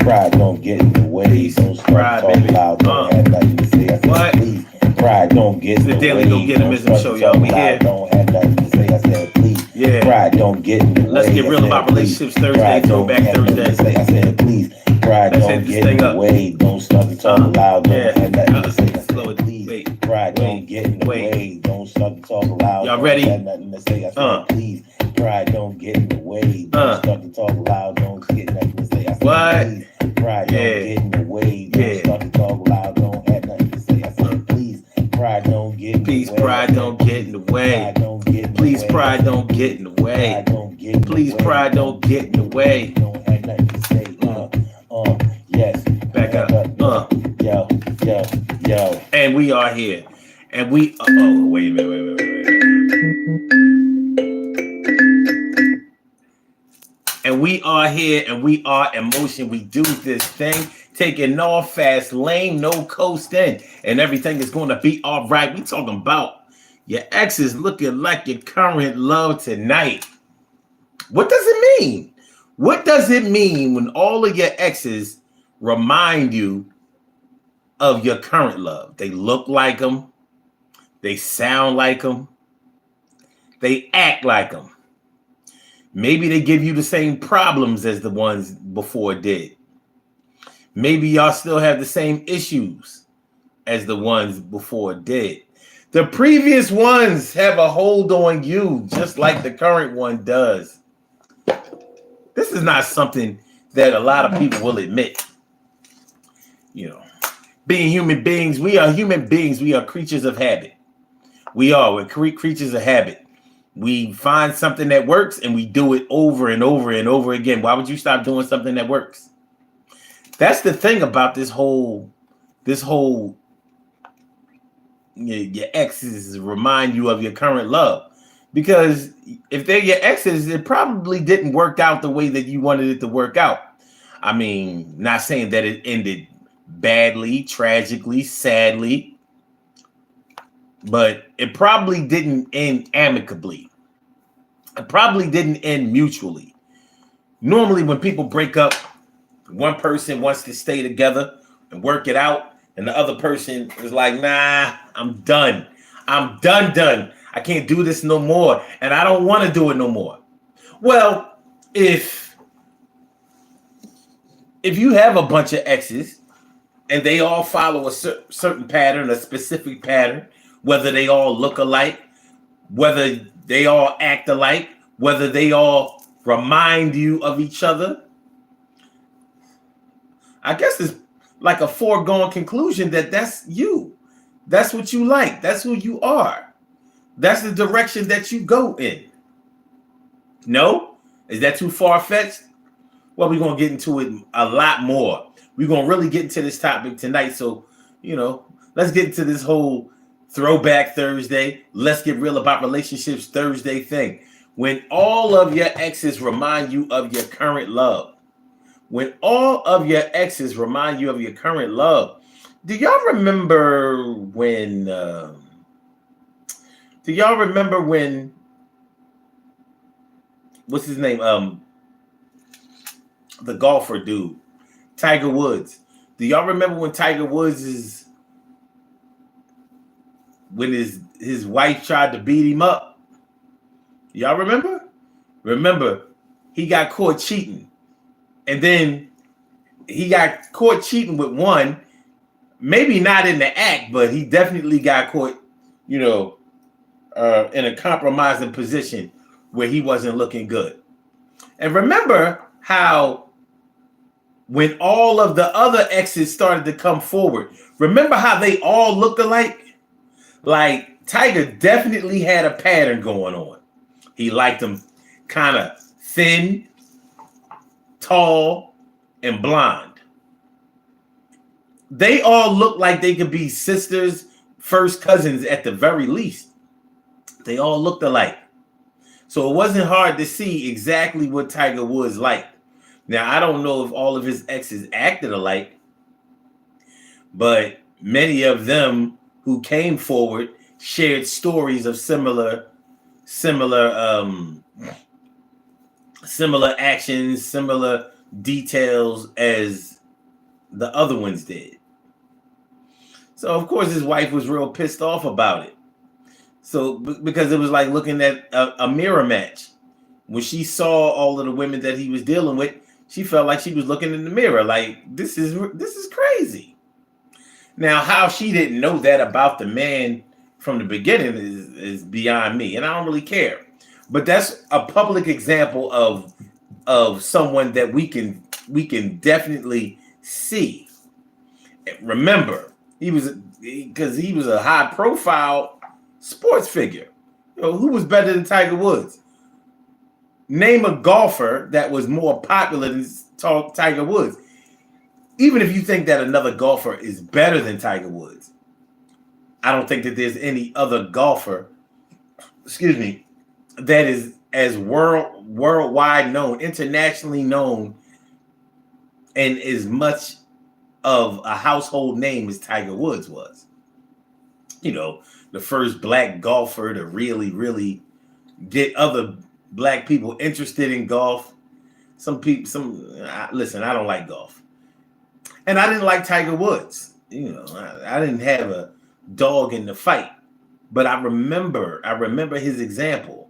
Pride don't get in the way. Don't start talking loud. Don't have nothing to say. I said, what? please. Pride don't get in the Daily way. Go Get 'Em Don't Ism start show, y'all. We talking here. loud. Don't have nothing to say. I said, please. Yeah. Pride don't get in the way. Let's get real about relationships Thursday, Pride don't Throwback have nothing to Thursday. say. I said, please. Pride Let's don't hit this get in thing the up. way. Don't start talking loud. Don't have nothing to say. I Slow said, it. please. Wait. Pride don't Wait. get in the Wait. way. Don't start talking loud. Y'all Don't ready? have nothing to say. I said, please. Pride don't get in the way. Don't start talking loud. Don't get nothing to say. I said, What? please. Pride don't get in the way. Don't start talking loud. Don't have nothing to say. I said, please. Pride don't get in the way. Pride don't get in the way. Please, pride don't get in the way. Please, pride don't get in the way. Don't have nothing to say. Yes. Back up. Yo. And we are here. And we wait a minute. And we are here and we are in motion. We do this thing, taking off fast lane, no coasting, and everything is going to be all right. We talking about your exes looking like your current love tonight. What does it mean? What does it mean when all of your exes remind you of your current love? They look like them. They sound like them. They act like them. Maybe they give you the same problems as the ones before did. Maybe y'all still have the same issues as the ones before did. The previous ones have a hold on you just like the current one does. This is not something that a lot of people will admit. You know, being human beings, we are human beings. We are creatures of habit. We're creatures of habit. We find something that works and we do it over and over and over again. Why would you stop doing something that works? That's the thing about this whole your exes remind you of your current love. Because if they're your exes, it probably didn't work out the way that you wanted it to work out. I mean, not saying that it ended badly, tragically, sadly, but it probably didn't end amicably. It probably didn't end mutually. Normally, when people break up, one person wants to stay together and work it out, and the other person is like, nah, I'm done. I'm done. I can't do this no more, and I don't want to do it no more. Well, if you have a bunch of exes and they all follow a certain pattern, a specific pattern, whether they all look alike, whether they all act alike, whether they all remind you of each other, I guess it's like a foregone conclusion that that's you. That's what you like. That's who you are. That's the direction that you go in. No? Is that too far-fetched? Well, we're going to get into it a lot more. We're going to really get into this topic tonight. So, let's get into this whole Throwback Thursday. Let's get real about relationships Thursday thing. When all of your exes remind you of your current love. When all of your exes remind you of your current love. Do y'all remember when what's his name? The golfer dude, Tiger Woods. Do y'all remember when Tiger Woods when his wife tried to beat him up? Y'all remember? Remember, he got caught cheating. And then he got caught cheating with one, maybe not in the act, but he definitely got caught, in a compromising position where he wasn't looking good. And remember how when all of the other exes started to come forward, remember how they all looked alike? Like Tiger definitely had a pattern going on. He liked them kind of thin, tall, and blonde. They all looked like they could be sisters, first cousins at the very least. They all looked alike. So it wasn't hard to see exactly what Tiger Woods liked. Now, I don't know if all of his exes acted alike, but many of them who came forward shared stories of similar actions, similar details as the other ones did. So of course his wife was real pissed off about it. So because it was like looking at a mirror match. When she saw all of the women that he was dealing with, she felt like she was looking in the mirror, like this is crazy. Now, how she didn't know that about the man from the beginning is beyond me, and I don't really care. But that's a public example of someone that we can definitely see. Remember, he was because he was a high profile sports figure. You know, who was better than Tiger Woods? Name a golfer that was more popular than Tiger Woods. Even if you think that another golfer is better than Tiger Woods, I don't think that there's any other golfer, excuse me, that is as worldwide known, internationally known, and as much of a household name as Tiger Woods was. You know, the first black golfer to really get other black people interested in golf. Listen, I don't like golf. And I didn't like Tiger Woods. You know, I didn't have a dog in the fight. But I remember his example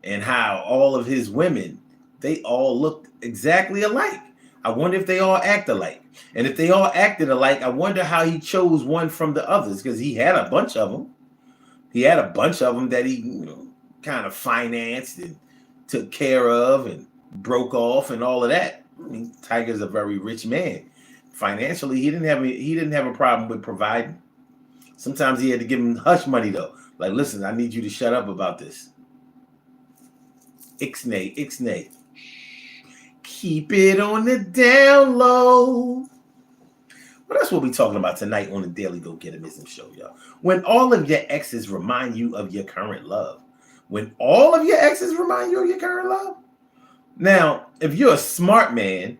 and how all of his women, they all looked exactly alike. I wonder if they all act alike. And if they all acted alike, I wonder how he chose one from the others, because he had a bunch of them. He had a bunch of them that he, you know, kind of financed and took care of and broke off and all of that. I mean, Tiger's a very rich man. Financially, he didn't have a problem with providing. Sometimes he had to give him hush money though. Like, listen, I need you to shut up about this. Ixnay. Keep it on the down low. Well, that's what we're talking about tonight on the Daily Go Getimism Show, y'all. When all of your exes remind you of your current love. When all of your exes remind you of your current love. Now, if you're a smart man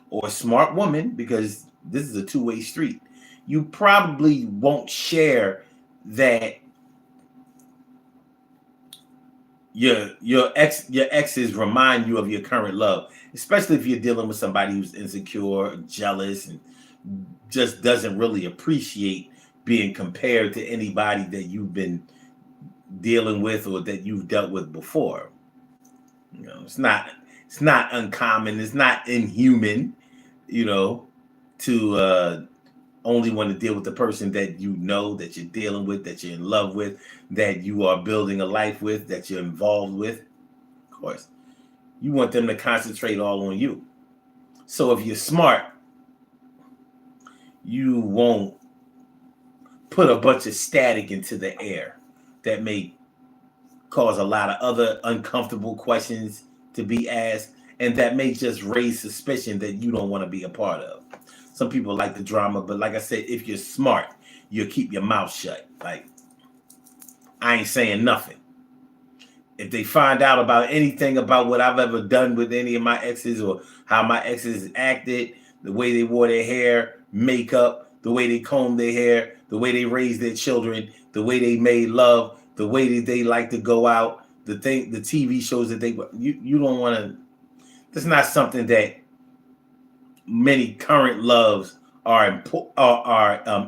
or a smart woman, because this is a two-way street, you probably won't share that your exes remind you of your current love, especially if you're dealing with somebody who's insecure, jealous, and just doesn't really appreciate being compared to anybody that you've been dealing with or that you've dealt with before. You know, it's not uncommon, it's not inhuman, you know, to only want to deal with the person that you know, that you're dealing with, that you're in love with, that you are building a life with, that you're involved with. Of course, you want them to concentrate all on you. So if you're smart, you won't put a bunch of static into the air that may cause a lot of other uncomfortable questions to be asked, and that may just raise suspicion that you don't want to be a part of. Some people like the drama, but like I said, if you're smart, you'll keep your mouth shut. Like, I ain't saying nothing. If they find out about anything about what I've ever done with any of my exes or how my exes acted, the way they wore their hair, makeup, the way they combed their hair, the way they raised their children, the way they made love, the way that they like to go out, the TV shows that you don't want to. That's not something that many current loves are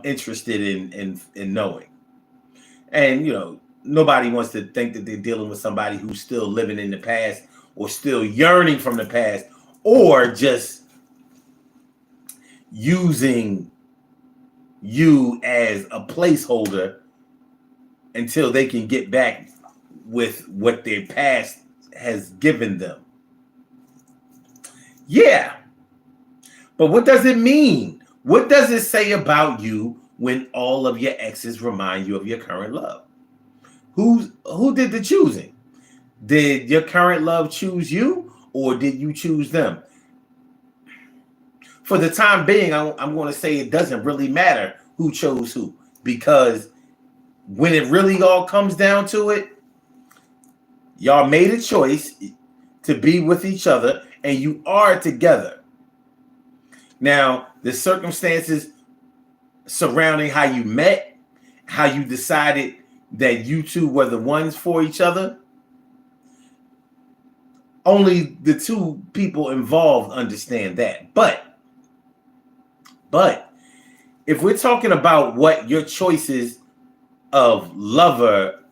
interested in knowing. And you know, nobody wants to think that they're dealing with somebody who's still living in the past or still yearning from the past or just using you as a placeholder until they can get back with what their past has given them. Yeah. But what does it mean? What does it say about you when all of your exes remind you of your current love? Who did the choosing? Did your current love choose you, or did you choose them? For the time being, I'm going to say it doesn't really matter who chose who, because when it really all comes down to it, y'all made a choice to be with each other, and you are together. Now, the circumstances surrounding how you met, how you decided that you two were the ones for each other, only the two people involved understand that. But But if we're talking about what your choices of lover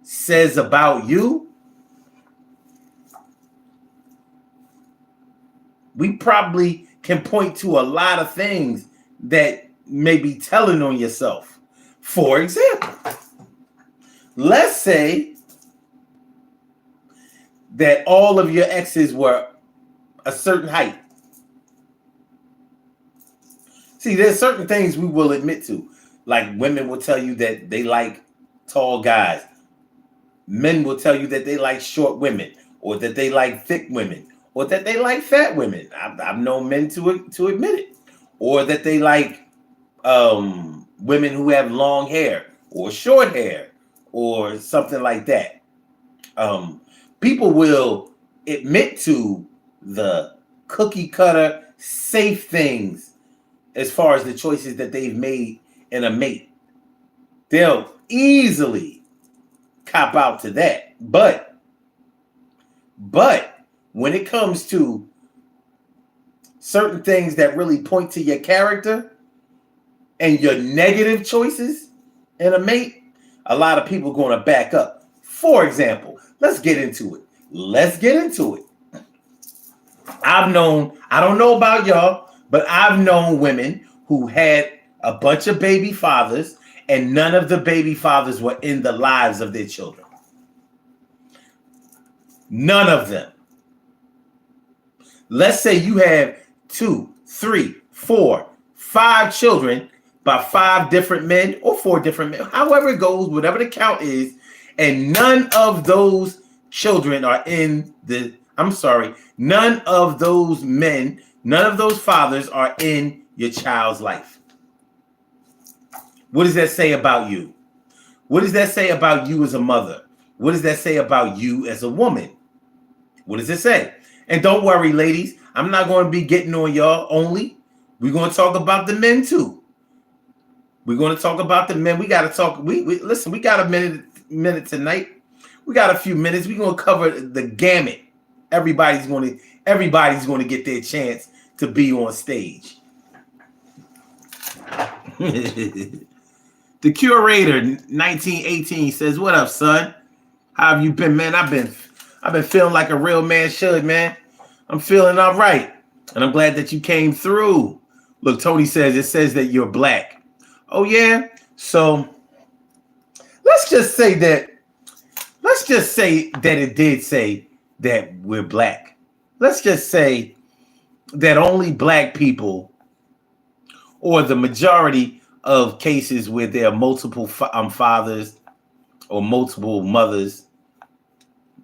says about you, we probably can point to a lot of things that may be telling on yourself. For example, let's say that all of your exes were a certain height. See, there's certain things we will admit to. Like women will tell you that they like tall guys. Men will tell you that they like short women, or that they like thick women, or that they like fat women. I've known men to admit it. Or that they like women who have long hair or short hair or something like that. People will admit to the cookie cutter safe things as far as the choices that they've made in a mate. They'll easily cop out to that. But when it comes to certain things that really point to your character and your negative choices in a mate, a lot of people are going to back up. For example, let's get into it. I don't know about y'all, but I've known women who had a bunch of baby fathers and none of the baby fathers were in the lives of their children. None of them. Let's say you have 2, 3, 4, 5 children by 5 different men or 4 different men, however it goes, whatever the count is, and none of those children are none of those men, none of those fathers are in your child's life. What does that say about you? What does that say about you as a mother? What does that say about you as a woman? What does it say? And don't worry, ladies, I'm not going to be getting on y'all only. We're going to talk about the men too. We're going to talk about the men. We got to talk. Listen, we got a minute tonight. We got a few minutes. We're going to cover the gamut. Everybody's going to get their chance to be on stage. The Curator 1918 says, "What up, son? How have you been, man? I've been feeling like a real man should, man. I'm feeling all right. And I'm glad that you came through." Look, Tony says, it says that you're black. Oh, yeah? So let's just say that it did say that we're black. Let's just say that only black people, or the majority of cases where there are multiple fathers or multiple mothers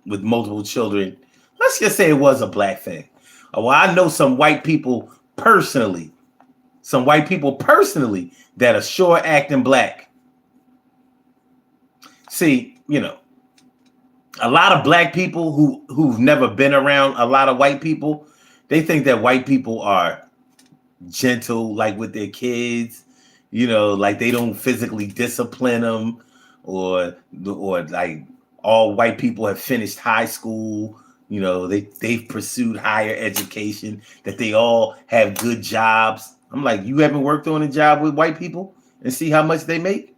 with multiple children, let's just say it was a black thing. Well, I know some white people personally that are sure acting black. See, a lot of black people who've never been around a lot of white people, they think that white people are gentle, like with their kids, like they don't physically discipline them, or like all white people have finished high school. They've pursued higher education, that they all have good jobs. I'm like, you haven't worked on a job with white people and see how much they make?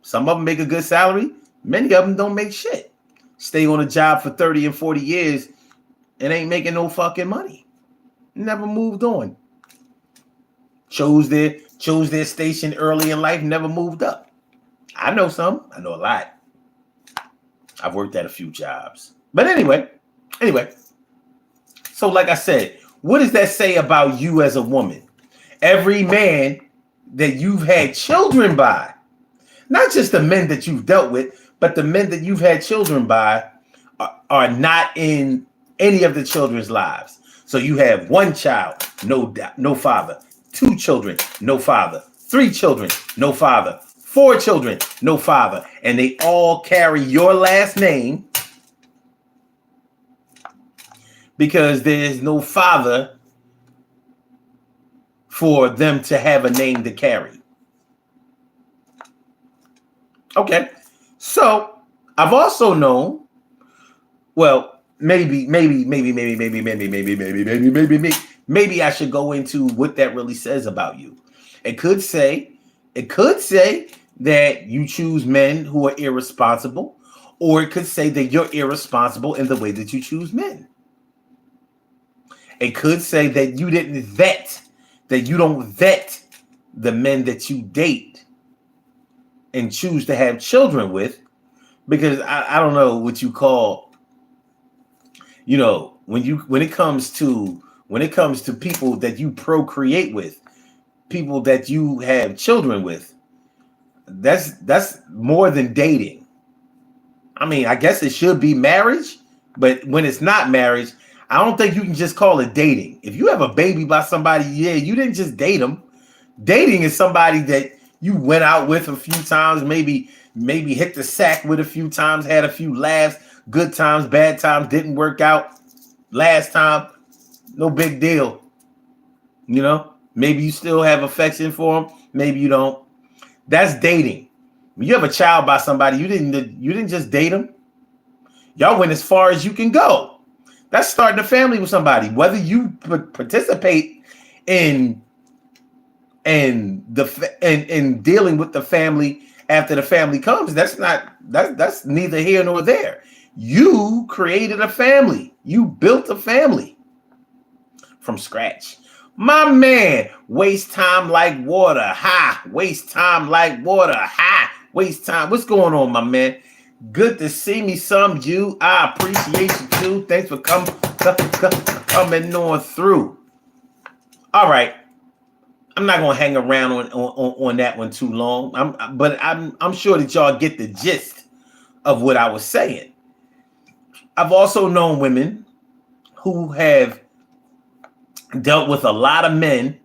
Some of them make a good salary. Many of them don't make shit. Stay on a job for 30 and 40 years and ain't making no fucking money. Never moved on. Chose their station early in life, never moved up. I know some. I know a lot. I've worked at a few jobs. But anyway. So like I said, what does that say about you as a woman? Every man that you've had children by, not just the men that you've dealt with, but the men that you've had children by are not in any of the children's lives. So you have 1 child, no father. 2 children, no father. 3 children, no father. 4 children, no father. And they all carry your last name because there's no father for them to have a name to carry. Okay. So I've also known, well, maybe maybe I should go into what that really says about you. It could say that you choose men who are irresponsible, or it could say that you're irresponsible in the way that you choose men. It could say that you didn't vet, that you don't vet the men that you date and choose to have children with, because I don't know what you call, when it comes to people that you procreate with, people that you have children with, that's more than dating. I mean, I guess it should be marriage, but when it's not marriage, I don't think you can just call it dating. If you have a baby by somebody, you didn't just date them. Dating is somebody that you went out with a few times, maybe hit the sack with a few times, had a few laughs, good times, bad times, didn't work out last time, no big deal. Maybe you still have affection for them, maybe you don't. That's dating. When you have a child by somebody, you didn't just date them. Y'all went as far as you can go. That's starting a family with somebody. Whether you participate in dealing with the family after the family comes, that's neither here nor there. You created a family. You built a family from scratch. My man, waste time like water. Ha! Waste time like water. Ha! Waste time. What's going on, my man? Good to see me some you. I appreciate you too. Thanks for coming on through. All right. I'm not gonna hang around on that one too long. I'm sure that y'all get the gist of what I was saying. I've also known women who have dealt with a lot of men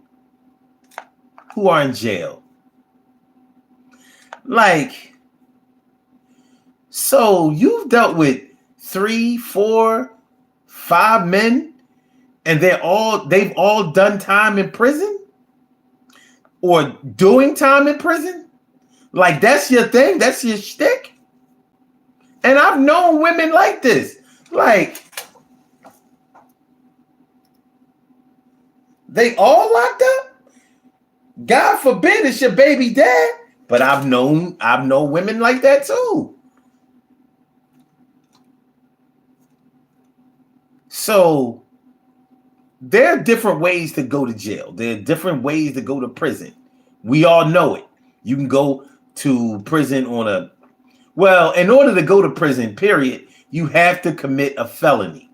who are in jail. Like, so you've dealt with 3, 4, 5 men, and they've all done time in prison or doing time in prison? Like, that's your thing? That's your shtick? And I've known women like this. Like, they all locked up? God forbid it's your baby dad. But I've known women like that too. So there are different ways to go to jail. There are different ways to go to prison. We all know it. You can go to prison in order to go to prison, period, you have to commit a felony.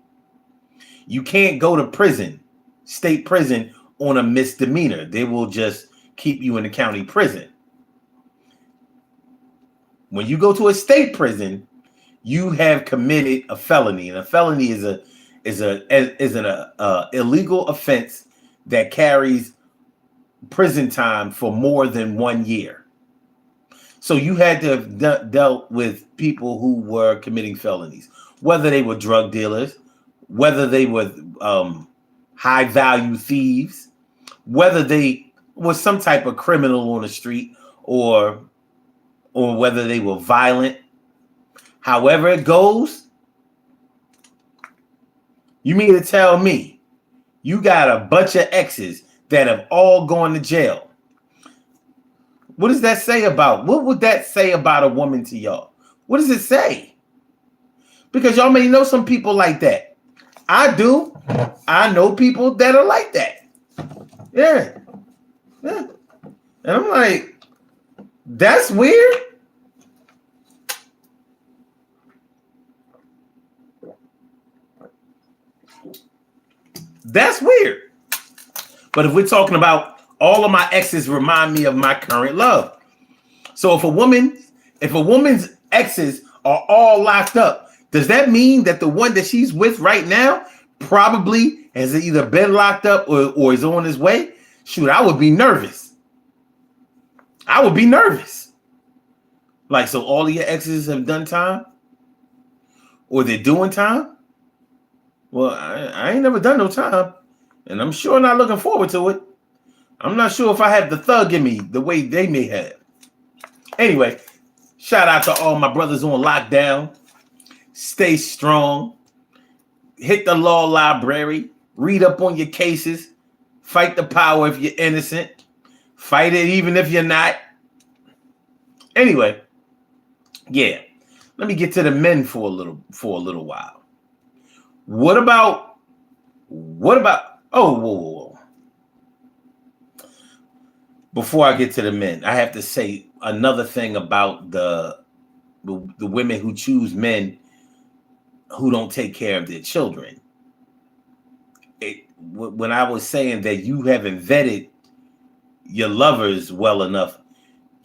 You can't go to prison, state prison, on a misdemeanor. They will just keep you in the county prison. When you go to a state prison, you have committed a felony, and a felony is an illegal offense that carries prison time for more than 1 year. So you had to have dealt with people who were committing felonies, whether they were drug dealers, whether they were high value thieves, whether they were some type of criminal on the street, or whether they were violent. However it goes, you mean to tell me you got a bunch of exes that have all gone to jail? What does that say about? What would that say about a woman to y'all? What does it say? Because y'all may know some people like that. I do. I know people that are like that. Yeah. And I'm like, that's weird. That's weird. But if we're talking about all of my exes remind me of my current love. So if a woman's exes are all locked up, does that mean that the one that she's with right now probably has either been locked up or is on his way? Shoot, I would be nervous. Like, so all of your exes have done time? Or they're doing time? Well, I ain't never done no time. And I'm sure not looking forward to it. I'm not sure if I have the thug in me the way they may have. Anyway, shout out to all my brothers on lockdown. Stay strong. Hit the law library. Read up on your cases. Fight the power if you're innocent. Fight it even if you're not. Anyway, yeah. Let me get to the men for a little while. What about oh, whoa. Before I get to the men, I have to say another thing about the women who choose men who don't take care of their children. When I was saying that you haven't vetted your lovers well enough,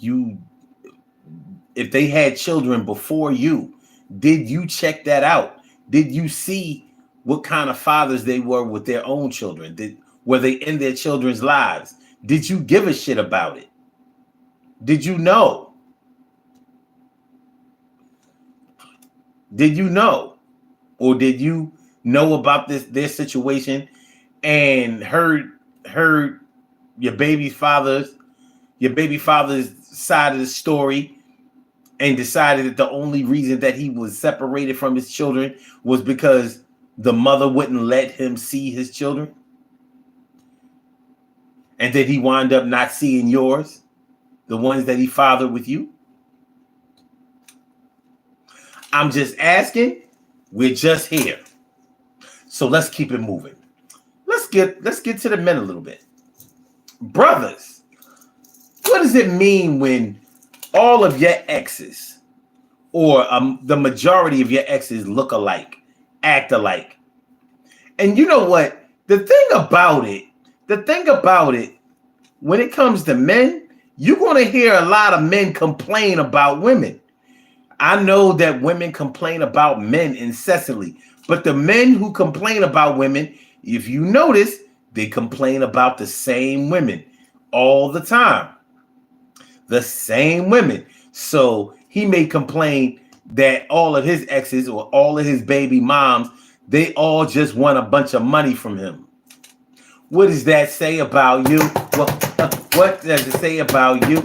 if they had children before you, did you check that out? Did you see what kind of fathers they were with their own children? Were they in their children's lives? Did you give a shit about it? Did you know? Did you know? Or did you know about their situation and heard your baby father's side of the story and decided that the only reason that he was separated from his children was because the mother wouldn't let him see his children? And then he wound up not seeing yours, the ones that he fathered with you? I'm just asking. We're just here. So let's keep it moving. Let's get to the men a little bit. Brothers, what does it mean when all of your exes or the majority of your exes look alike, act alike? And you know what? The thing about it, when it comes to men, you're going to hear a lot of men complain about women. I know that women complain about men incessantly, but the men who complain about women, if you notice, they complain about the same women all the time. The same women. So he may complain that all of his exes or all of his baby moms, they all just want a bunch of money from him. What does that say about you? What does it say about you?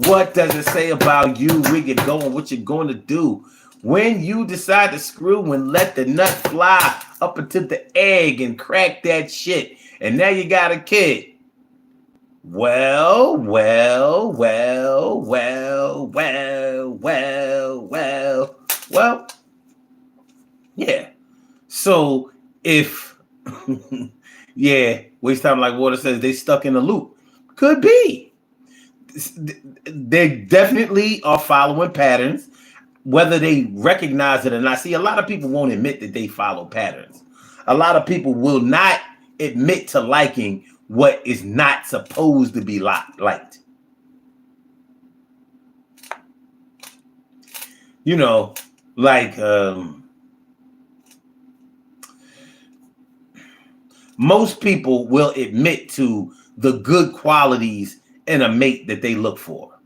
What does it say about you? Where you're going, what you're going to do? When you decide to screw and let the nut fly up into the egg and crack that shit, and now you got a kid. Well, yeah. So if, yeah, Waste Time Like Water says they stuck in a loop. Could be. They definitely are following patterns, whether they recognize it or not. See, a lot of people won't admit that they follow patterns. A lot of people will not admit to liking what is not supposed to be liked. You know, like most people will admit to the good qualities in a mate that they look for,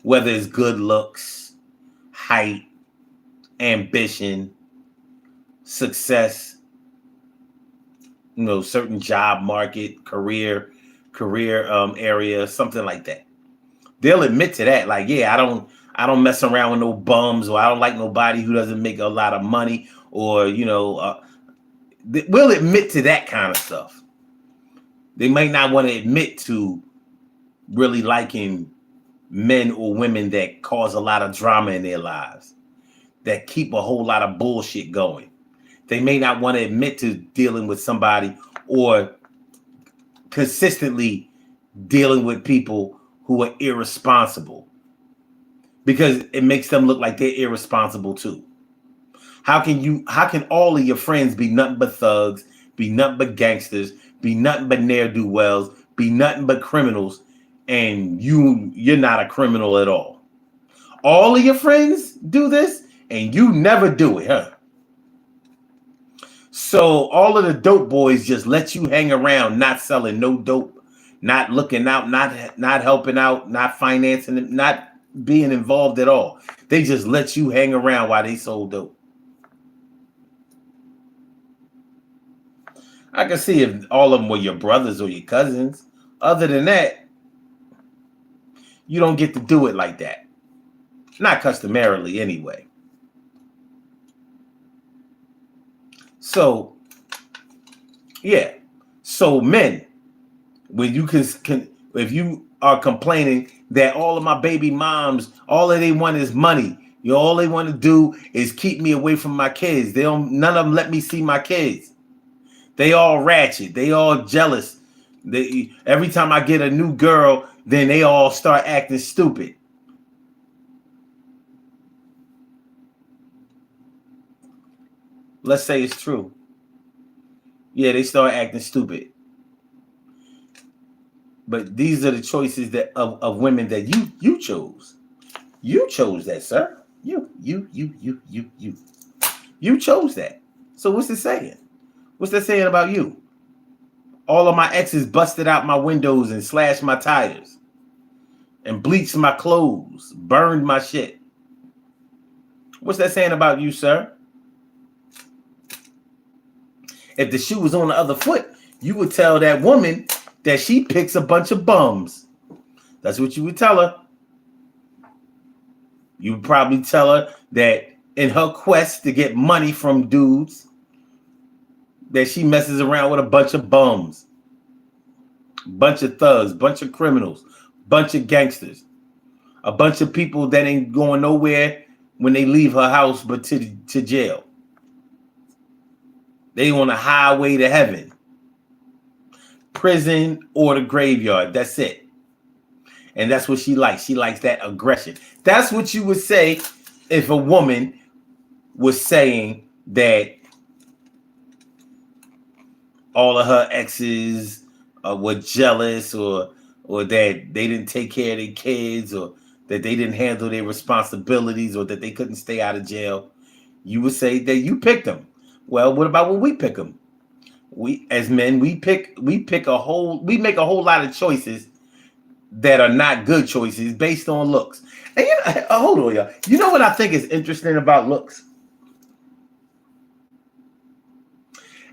whether it's good looks, height, ambition, success, certain job market, career area, something like that. They'll admit to that. Like, yeah, I don't mess around with no bums, or I don't like nobody who doesn't make a lot of money, or we'll admit to that kind of stuff. They might not want to admit to really liking men or women that cause a lot of drama in their lives, that keep a whole lot of bullshit going. They may not want to admit to dealing with somebody or consistently dealing with people who are irresponsible, because it makes them look like they're irresponsible too. How can all of your friends be nothing but thugs, be nothing but gangsters, be nothing but ne'er-do-wells, be nothing but criminals, and you're not a criminal at all? All of your friends do this and you never do it, huh? So all of the dope boys just let you hang around, not selling no dope, not looking out, not helping out, not financing it, not being involved at all. They just let you hang around while they sold dope. I can see if all of them were your brothers or your cousins. Other than that, you don't get to do it like that. Not customarily anyway. So, yeah. So men, when you can if you are complaining that all of my baby moms, all that they want is money. All they want to do is keep me away from my kids. None of them let me see my kids. They all ratchet. They all jealous. Every time I get a new girl, then they all start acting stupid. Let's say it's true. Yeah, they start acting stupid. But these are the choices that of women that you chose. You chose that, sir. You chose that. So what's it saying? What's that saying about you? All of my exes busted out my windows and slashed my tires and bleached my clothes, burned my shit. What's that saying about you, sir? If the shoe was on the other foot, you would tell that woman that she picks a bunch of bums. That's what you would tell her. You would probably tell her that in her quest to get money from dudes, that she messes around with a bunch of bums, bunch of thugs, bunch of criminals, bunch of gangsters, a bunch of people that ain't going nowhere when they leave her house but to jail. They on a highway to heaven, prison or the graveyard. That's it. And that's what she likes. She likes that aggression. That's what you would say if a woman was saying that all of her exes were jealous, or that they didn't take care of their kids, or that they didn't handle their responsibilities, or that they couldn't stay out of jail. You would say that you picked them. Well, what about when we pick them? We as men, we make a whole lot of choices that are not good choices based on looks. And hold on, y'all. You know what I think is interesting about looks?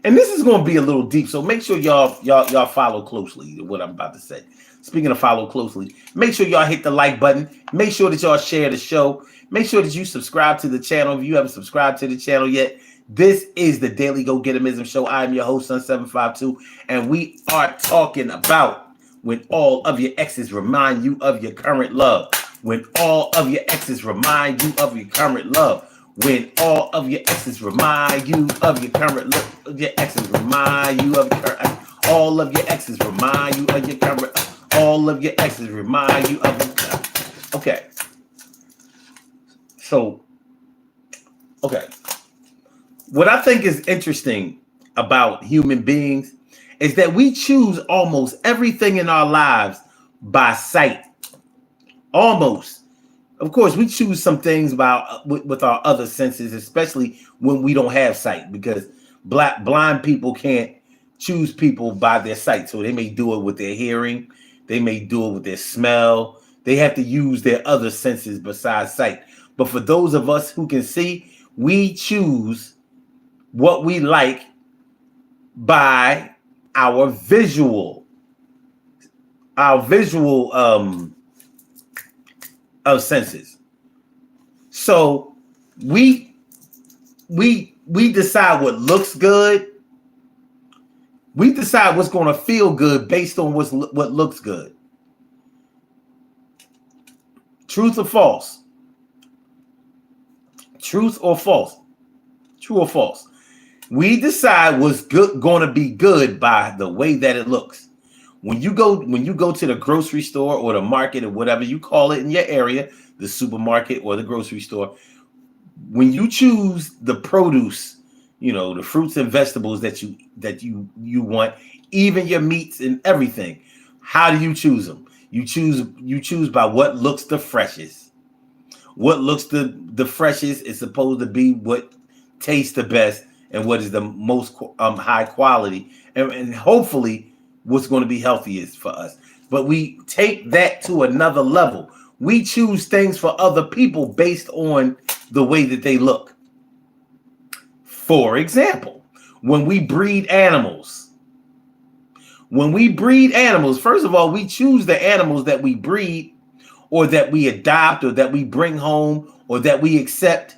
And this is going to be a little deep, so make sure y'all follow closely what I'm about to say. Speaking of follow closely, make sure y'all hit the like button. Make sure that y'all share the show. Make sure that you subscribe to the channel if you haven't subscribed to the channel yet. This is the Daily Go Getimism Show. I am your host, Sun752, and we are talking about when all of your exes remind you of your current love. When all of your exes remind you of your current love. When all of your exes remind you of your current love. Your exes remind you of your current. All of your exes remind you of your current. All of your exes remind you of your current. Okay. So, okay. What I think is interesting about human beings is that we choose almost everything in our lives by sight. Almost. Of course, we choose some things with our other senses, especially when we don't have sight, because blind people can't choose people by their sight. So they may do it with their hearing. They may do it with their smell. They have to use their other senses besides sight. But for those of us who can see, we choose what we like by our visual of senses. So we decide what looks good. We decide what's going to feel good based on what looks good. Truth or false? Truth or false? True or false? We decide what's going to be good by the way that it looks. When you go to the grocery store or the market or whatever you call it in your area, the supermarket or the grocery store, when you choose the produce, the fruits and vegetables that you want, even your meats and everything, how do you choose them? You choose by what looks the freshest. What looks the freshest is supposed to be what tastes the best and what is the most high quality, and hopefully what's going to be healthiest for us. But we take that to another level. We choose things for other people based on the way that they look. For example, when we breed animals, first of all, we choose the animals that we breed or that we adopt or that we bring home or that we accept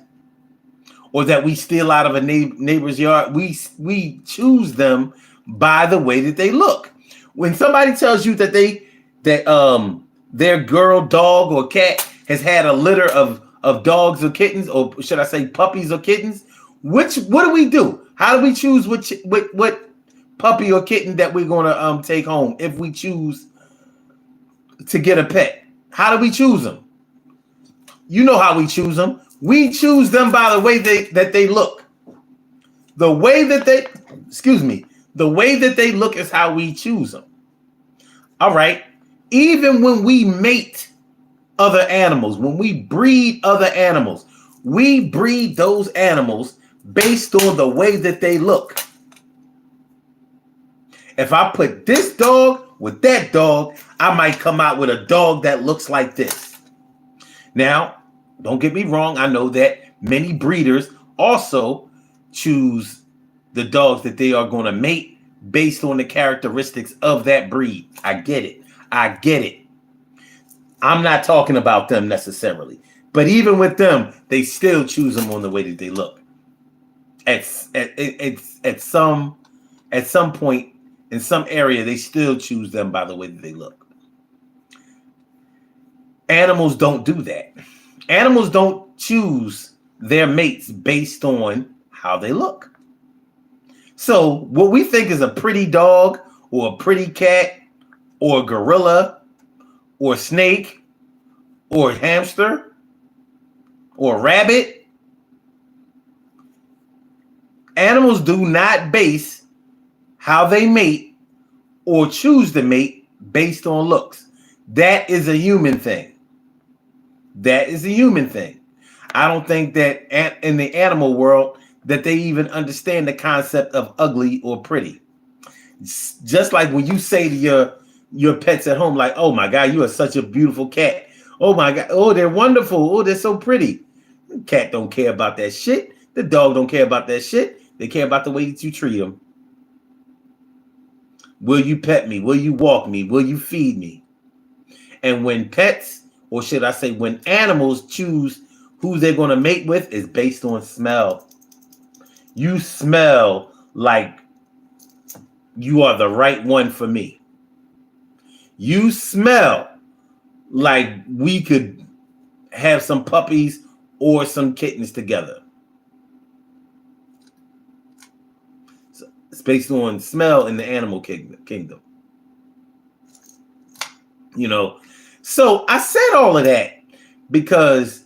or that we steal out of a neighbor's yard. We choose them by the way that they look. When somebody tells you that their girl, dog, or cat has had a litter of dogs or kittens, or should I say puppies or kittens, what do we do? How do we choose what puppy or kitten that we're gonna take home if we choose to get a pet? How do we choose them? You know how we choose them. We choose them by the way that they look. The way that they look is how we choose them. All right. Even when we mate other animals, when we breed other animals, we breed those animals based on the way that they look. If I put this dog with that dog, I might come out with a dog that looks like this. Now, don't get me wrong. I know that many breeders also choose the dogs that they are going to mate based on the characteristics of that breed. I get it. I'm not talking about them necessarily. But even with them, they still choose them on the way that they look. At some point, in some area, they still choose them by the way that they look. Animals don't do that. Animals don't choose their mates based on how they look. So what we think is a pretty dog or a pretty cat or a gorilla or a snake or a hamster or a rabbit, animals do not base how they mate or choose to mate based on looks. That is a human thing. I don't think that in the animal world that they even understand the concept of ugly or pretty. Just like when you say to your pets at home, like, oh my God, you are such a beautiful cat. Oh my God, oh, they're wonderful. Oh, they're so pretty. The cat don't care about that shit. The dog don't care about that shit. They care about the way that you treat them. Will you pet me? Will you walk me? Will you feed me? And when pets, or should I say when animals choose who they're going to mate with, is based on smell. You smell like you are the right one for me. You smell like we could have some puppies or some kittens together. So it's based on smell in the animal kingdom. You know, so I said all of that because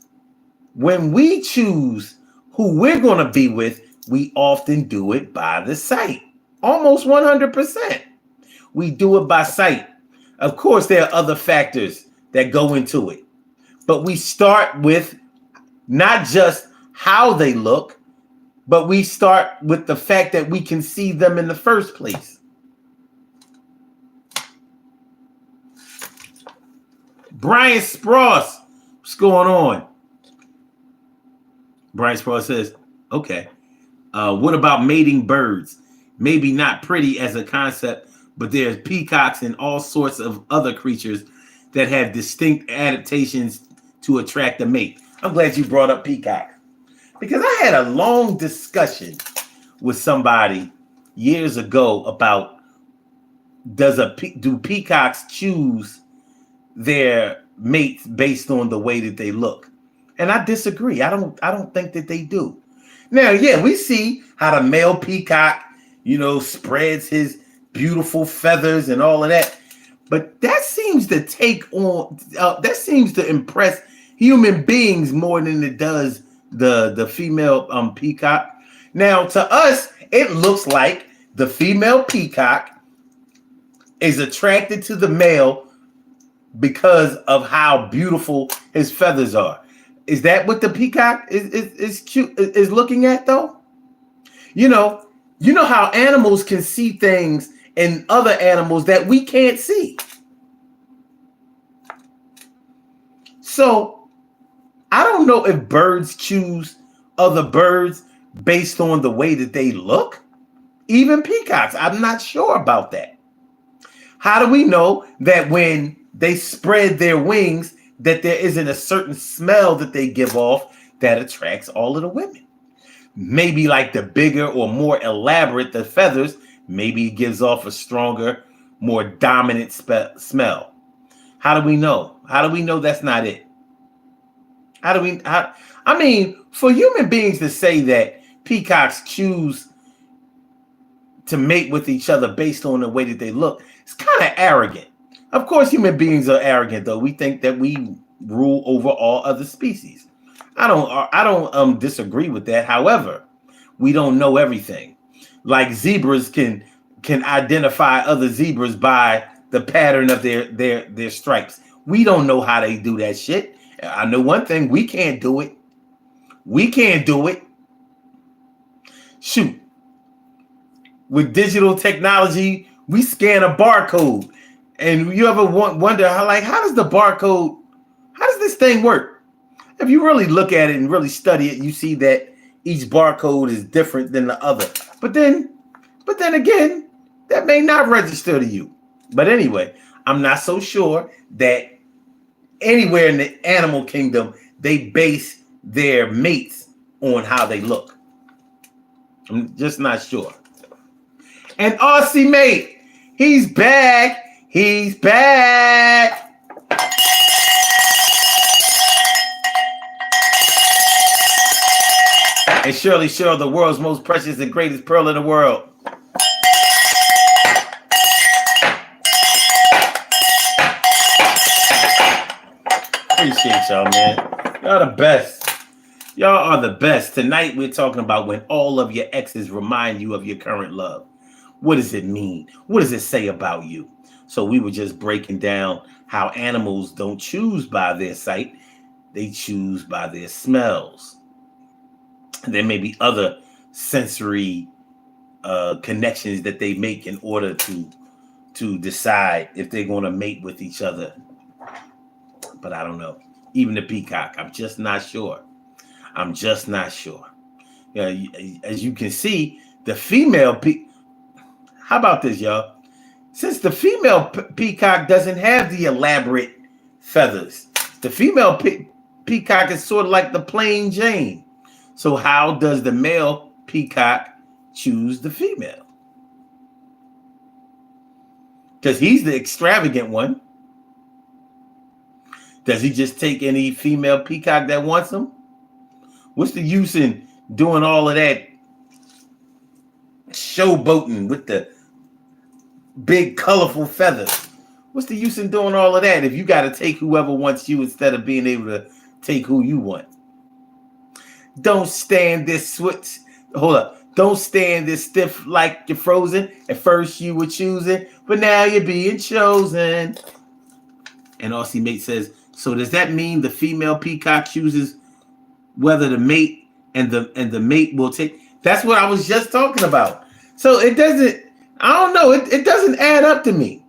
when we choose who we're going to be with, we often do it by the sight. Almost 100%. We do it by sight. Of course, there are other factors that go into it. But we start with not just how they look, but we start with the fact that we can see them in the first place. Brian Spross, what's going on? Brian Spross says, okay. What about mating birds? Maybe not pretty as a concept, but there's peacocks and all sorts of other creatures that have distinct adaptations to attract a mate. I'm glad you brought up peacock because I had a long discussion with somebody years ago about do peacocks choose their mates based on the way that they look? And I disagree. I don't think that they do. Now, yeah, we see how the male peacock, spreads his beautiful feathers and all of that. But that seems to impress human beings more than it does the female peacock. Now, to us, it looks like the female peacock is attracted to the male because of how beautiful his feathers are. Is that what the peacock is looking at, though? You know how animals can see things in other animals that we can't see. So I don't know if birds choose other birds based on the way that they look. Even peacocks, I'm not sure about that. How do we know that when they spread their wings that there isn't a certain smell that they give off that attracts all of the women? Maybe like the bigger or more elaborate the feathers, Maybe it gives off a stronger, more dominant smell. How do we know? How do we know that's not it? I mean, for human beings to say that peacocks choose to mate with each other based on the way that they look, it's kind of arrogant. Of course, human beings are arrogant, though. We think that we rule over all other species. I don't disagree with that. However, we don't know everything. Like zebras can identify other zebras by the pattern of their stripes. We don't know how they do that shit. I know one thing, we can't do it. We can't do it. Shoot. With digital technology, we scan a barcode. And you ever wonder how does the barcode, how does this thing work? If you really look at it and really study it, you see that each barcode is different than the other. But then again, that may not register to you. But anyway, I'm not so sure that anywhere in the animal kingdom, they base their mates on how they look. I'm just not sure. And Aussie mate, he's back. He's back. And Shirley Shirl, the world's most precious and greatest pearl in the world. Appreciate y'all, man. Y'all the best. Y'all are the best. Tonight we're talking about when all of your exes remind you of your current love. What does it mean? What does it say about you? So we were just breaking down how animals don't choose by their sight. They choose by their smells. There may be other sensory connections that they make in order to decide if they're going to mate with each other. But I don't know. Even the peacock, I'm just not sure. I'm just not sure. As you can see, the female how about this, y'all? Since the female peacock doesn't have the elaborate feathers, the female peacock is sort of like the plain Jane. So how does the male peacock choose the female? Because he's the extravagant one. Does he just take any female peacock that wants him? What's the use in doing all of that showboating with the big colorful feathers? What's the use in doing all of that if you got to take whoever wants you instead of being able to take who you want? Don't stand this switch. Hold up. Don't stand this stiff like you're frozen. At first you were choosing, but now you're being chosen. And Aussie mate says, so does that mean the female peacock chooses whether to mate and the mate will take? That's what I was just talking about. So it doesn't, I don't know. It doesn't add up to me.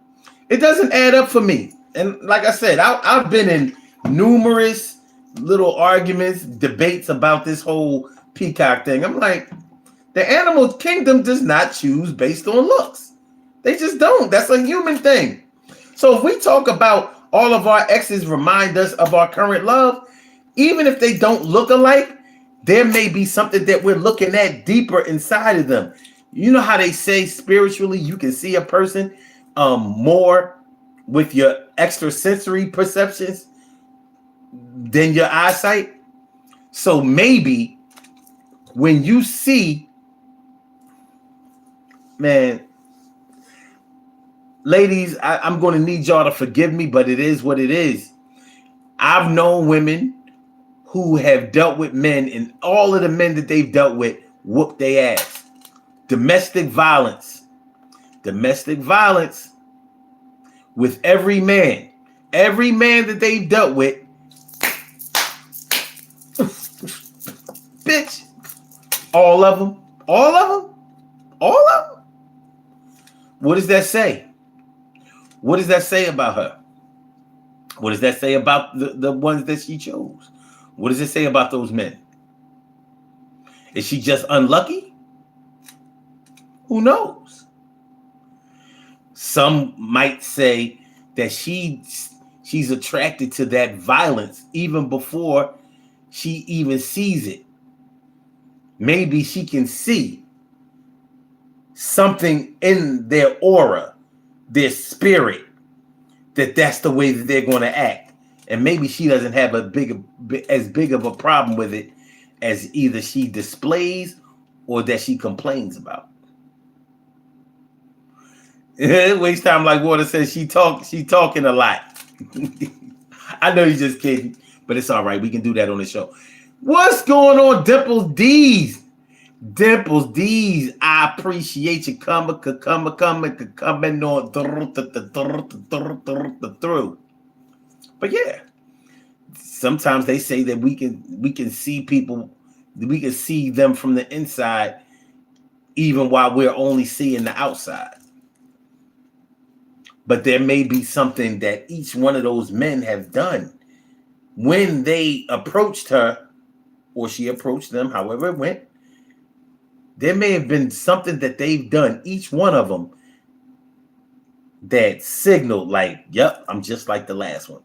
It doesn't add up for me. And like I said, I've been in numerous little arguments, debates about this whole peacock thing. I'm like, the animal kingdom does not choose based on looks. They just don't. That's a human thing. So if we talk about all of our exes remind us of our current love, even if they don't look alike, there may be something that we're looking at deeper inside of them. You know how they say spiritually you can see a person more with your extrasensory perceptions than your eyesight? So maybe when you see, man, ladies, I'm going to need y'all to forgive me, but it is what it is. I've known women who have dealt with men, and all of the men that they've dealt with whoop their ass. Domestic violence with every man that they've dealt with, bitch, all of them. What does that say? What does that say about her? What does that say about the ones that she chose? What does it say about those men? Is she just unlucky? Who knows? Some might say that she's attracted to that violence even before she even sees it. Maybe she can see something in their aura, their spirit, that's the way that they're going to act. And maybe she doesn't have as big of a problem with it as either she displays or that she complains about. Waste time like water says she talking a lot. I know you're just kidding, but it's all right. We can do that on the show. What's going on, Dimples D's? Dimples D's, I appreciate you coming on through. But yeah, sometimes they say that we can see people, we can see them from the inside, even while we're only seeing the outside. But there may be something that each one of those men have done when they approached her, or she approached them, however it went. There may have been something that they've done, each one of them, that signaled like, yep, I'm just like the last one.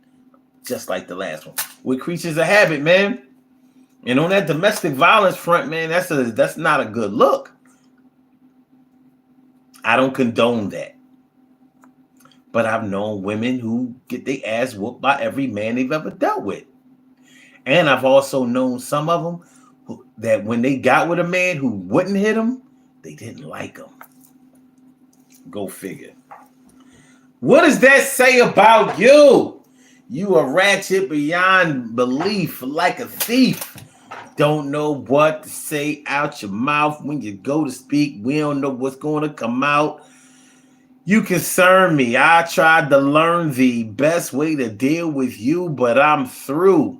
Just like the last one. We're creatures of habit, man. And on that domestic violence front, man, that's not a good look. I don't condone that. But I've known women who get their ass whooped by every man they've ever dealt with. And I've also known some of them that when they got with a man who wouldn't hit them, they didn't like him. Go figure. What does that say about you? You are ratchet beyond belief, like a thief. Don't know what to say out your mouth when you go to speak. We don't know what's going to come out. You concern me. I tried to learn the best way to deal with you, but I'm through.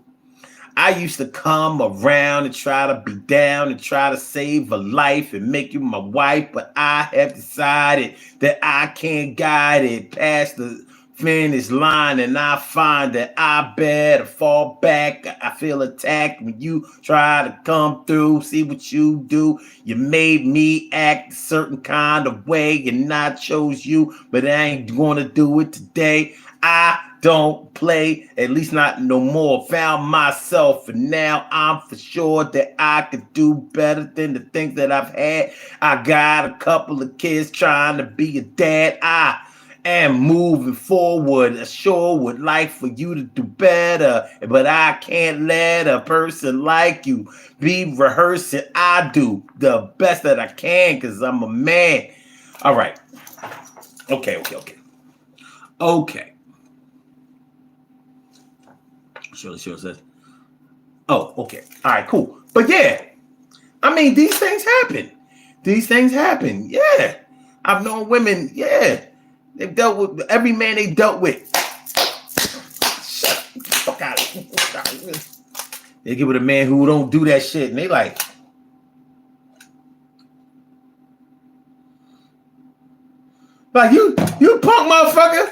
I used to come around and try to be down and try to save a life and make you my wife, but I have decided that I can't guide it past the finish line, and I find that I better fall back. I feel attacked when you try to come through. See what you do. You made me act a certain kind of way, and I chose you, but I ain't gonna do it today. I don't play, at least not no more. Found myself, and now I'm for sure that I could do better than the things that I've had. I got a couple of kids trying to be a dad. I am moving forward. I sure would like for you to do better, but I can't let a person like you be rehearsing. I do the best that I can because I'm a man. All right. Okay. Sure says. Oh, okay. All right, cool. But yeah, I mean, these things happen. Yeah. I've known women, yeah. They've dealt with every man they dealt with. Shut the fuck out of here. They get with a man who don't do that shit, and they like, you punk motherfucker.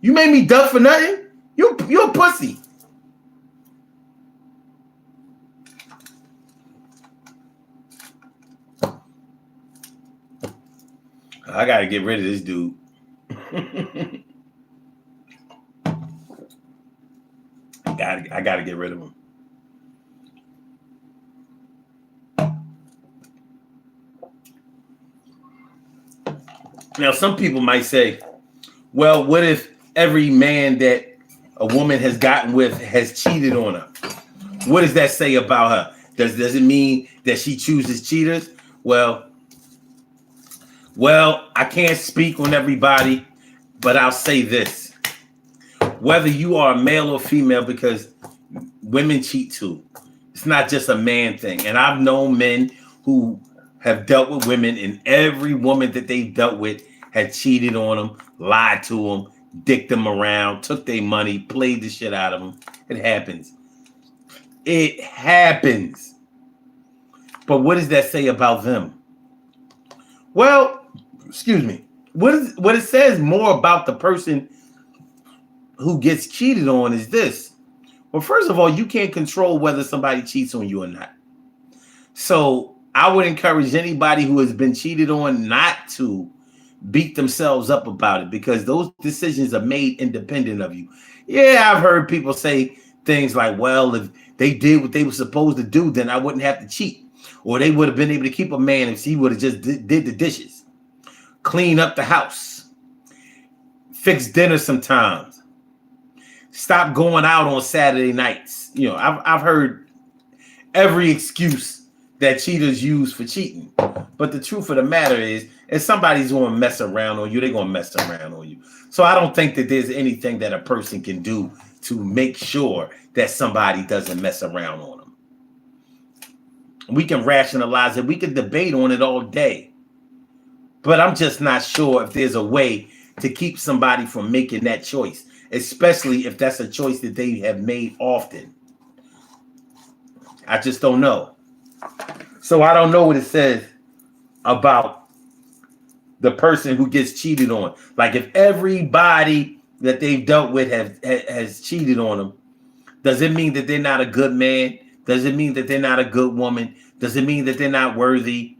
You made me duck for nothing? You a pussy. I gotta get rid of this dude. I gotta get rid of him. Now, some people might say, well, what if every man that a woman has gotten with has cheated on her? What does that say about her? Does it mean that she chooses cheaters? Well, I can't speak on everybody, but I'll say this. Whether you are a male or female, because women cheat too. It's not just a man thing. And I've known men who have dealt with women, and every woman that they've dealt with had cheated on them, lied to them, dicked them around, took their money, played the shit out of them. It happens. But what does that say about them? Well, excuse me. What it says more about the person who gets cheated on is this. Well, first of all, you can't control whether somebody cheats on you or not. So I would encourage anybody who has been cheated on not to beat themselves up about it because those decisions are made independent of you. Yeah, I've heard people say things like, well, if they did what they were supposed to do, then I wouldn't have to cheat. Or they would have been able to keep a man if he would have just did the dishes, clean up the house, fix dinner sometimes, stop going out on Saturday nights. You know, I've heard every excuse that cheaters use for cheating. But the truth of the matter is, if somebody's going to mess around on you, they're going to mess around on you. So I don't think that there's anything that a person can do to make sure that somebody doesn't mess around on them. We can rationalize it. We can debate on it all day. But I'm just not sure if there's a way to keep somebody from making that choice, especially if that's a choice that they have made often. I just don't know. So I don't know what it says about the person who gets cheated on. Like if everybody that they've dealt with has cheated on them, does it mean that they're not a good man? Does it mean that they're not a good woman? Does it mean that they're not worthy?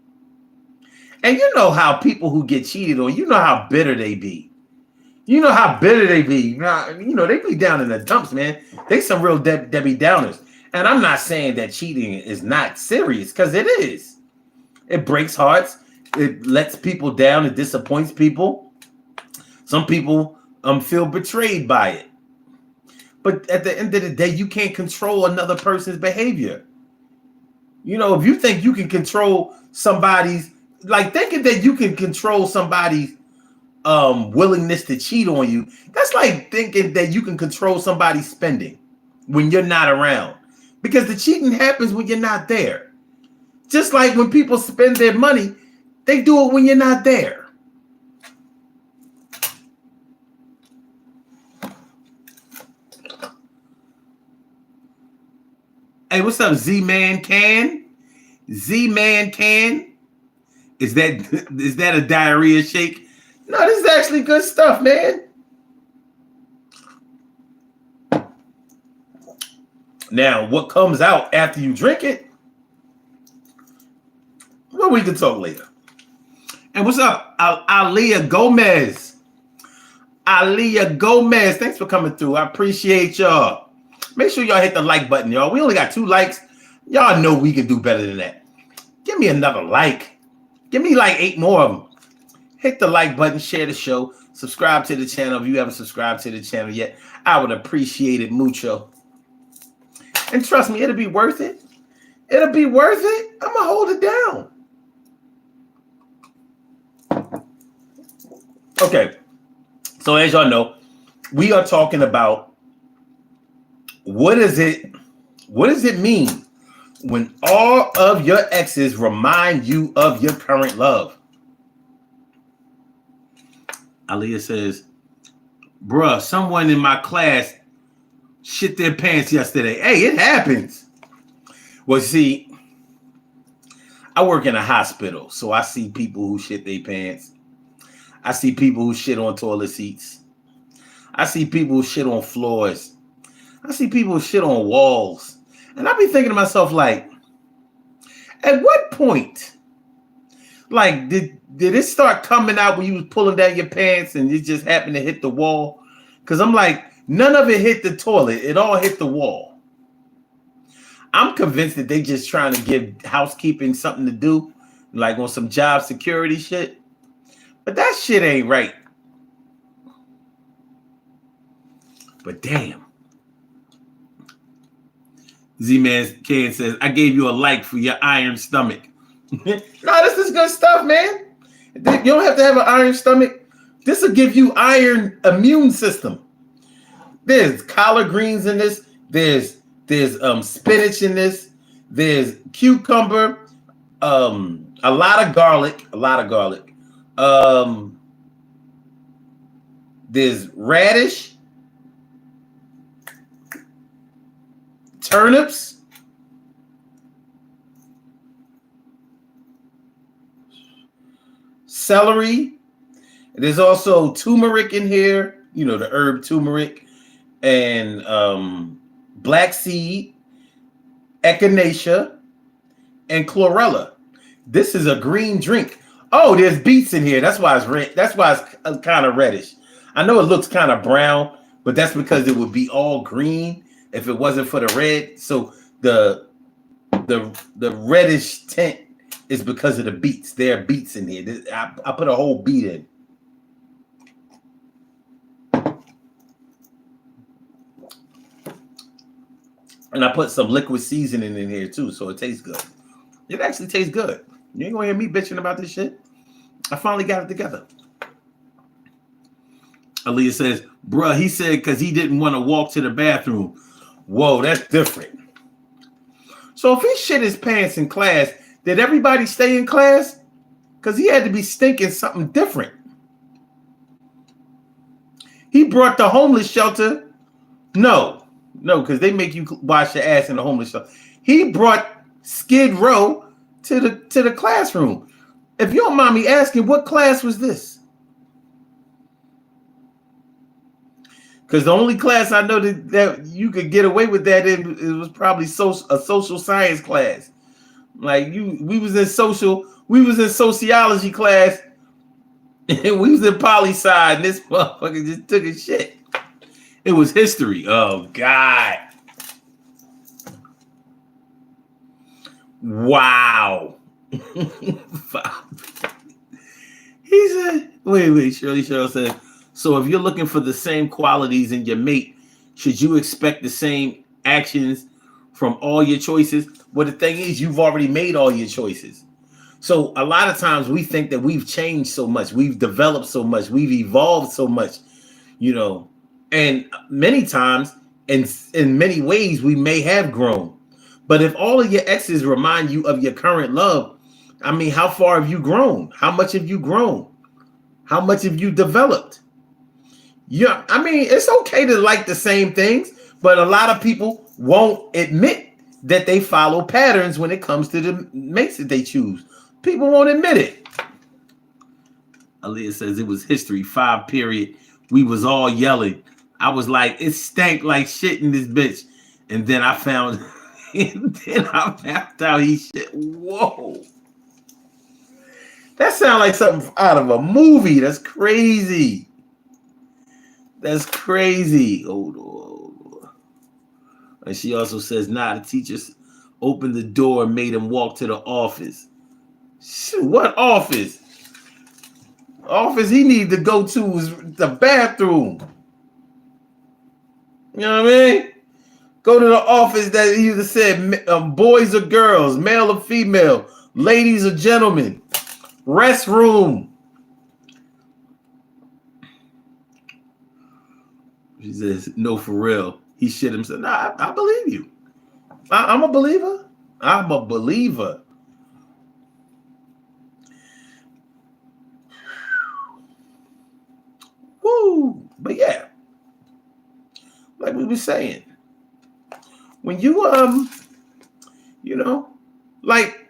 And you know how people who get cheated on, you know how bitter they be. You know how bitter they be. You know, they be down in the dumps, man. They some real Debbie Downers. And I'm not saying that cheating is not serious, because it is. It breaks hearts. It lets people down. It disappoints people. Some people feel betrayed by it. But at the end of the day, you can't control another person's behavior. You know, if you think you can control somebody's, like thinking that you can control somebody's willingness to cheat on you, that's like thinking that you can control somebody's spending when you're not around. Because the cheating happens when you're not there. Just like when people spend their money, they do it when you're not there. Hey, what's up, Z-Man Can? Z-Man Can? Is that a diarrhea shake? No, this is actually good stuff, man. Now, what comes out after you drink it, well, we can talk later. And what's up, Aliyah Gomez? Aliyah Gomez, thanks for coming through. I appreciate y'all. Make sure y'all hit the like button, y'all. We only got 2 likes. Y'all know we can do better than that. Give me another like. Give me like 8 more of them. Hit the like button, share the show, subscribe to the channel if you haven't subscribed to the channel yet. I would appreciate it mucho. And trust me, it'll be worth it. It'll be worth it. I'm going to hold it down. Okay. So as y'all know, we are talking about what does it mean when all of your exes remind you of your current love? Aliyah says, bruh, someone in my class shit their pants yesterday. Hey, it happens. Well, see, I work in a hospital, so I see people who shit their pants. I see people who shit on toilet seats. I see people who shit on floors. I see people who shit on walls. And I be thinking to myself, like, at what point, like, did it start coming out when you was pulling down your pants and it just happened to hit the wall? Because I'm like, none of it hit the toilet. It all hit the wall. I'm convinced that they just trying to give housekeeping something to do, like on some job security shit. But that shit ain't right. But damn. Z-Man Ken says, I gave you a like for your iron stomach. No, this is good stuff, man. You don't have to have an iron stomach. This will give you iron immune system. There's collard greens in this. There's spinach in this. There's cucumber. A lot of garlic. There's radish, turnips, celery. There's also turmeric in here, you know, the herb turmeric, and black seed, echinacea, and chlorella. This is a green drink. Oh, there's beets in here. That's why it's red. That's why it's kind of reddish. I know it looks kind of brown, but that's because it would be all green if it wasn't for the red. So the reddish tint is because of the beets. There are beets in here. I put a whole beet in. And I put some liquid seasoning in here too, so it tastes good. It actually tastes good. You ain't gonna hear me bitching about this shit. I finally got it together. Aaliyah says, bruh, he said because he didn't want to walk to the bathroom. Whoa, that's different. So if he shit his pants in class, did everybody stay in class? Because he had to be stinking something different. He brought the homeless shelter. No, because they make you wash your ass in the homeless shelter. He brought Skid Row to the classroom. If you don't mind me asking, what class was this? Because the only class I know that you could get away with that in, it was probably a social science class. Like we was in sociology class, and we was in poli-sci, and this motherfucker just took a shit. It was history. Oh God. Wow. He said, wait, Shirley Cheryl said, so if you're looking for the same qualities in your mate, should you expect the same actions from all your choices? Well, the thing is, you've already made all your choices. So a lot of times we think that we've changed so much, we've developed so much, we've evolved so much, and many times, in many ways, we may have grown. But if all of your exes remind you of your current love, I mean, how far have you grown? How much have you grown? How much have you developed? Yeah, I mean, it's okay to like the same things, but a lot of people won't admit that they follow patterns when it comes to the mates that they choose. People won't admit it. Aaliyah says it was history 5 period. We was all yelling. I was like, it stank like shit in this bitch. And then I found out he shit. Whoa. That sounds like something out of a movie. That's crazy. That's crazy. Hold on. And she also says, the teachers opened the door and made him walk to the office. Shoot, what office? Office he needs to go to is the bathroom. You know what I mean? Go to the office that he either said boys or girls, male or female, ladies or gentlemen, restroom. She says, no, for real. He shit himself. Nah, I believe you. I'm a believer. I'm a believer. Woo. But yeah, like we were saying, when you like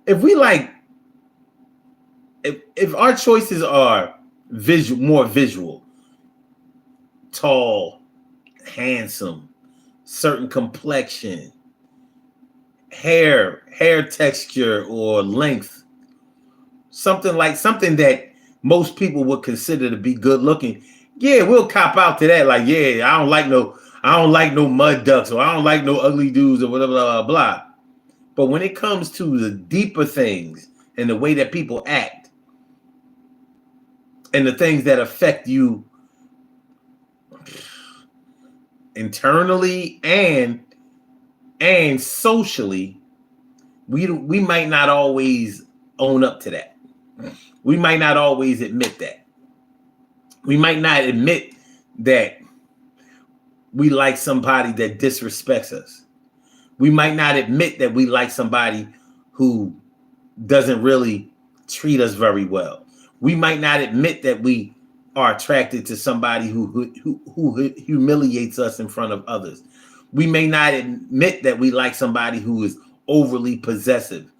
if we like if our choices are more visual, tall, handsome, certain complexion, hair texture or length, something that most people would consider to be good looking, yeah, we'll cop out to that. Like, yeah, I don't like no mud ducks, or I don't like no ugly dudes, or whatever, blah, blah, blah. But when it comes to the deeper things and the way that people act and the things that affect you internally and socially, we might not always own up to that. We might not always admit that. We might not admit that we like somebody that disrespects us. We might not admit that we like somebody who doesn't really treat us very well. We might not admit that we are attracted to somebody who humiliates us in front of others. We may not admit that we like somebody who is overly possessive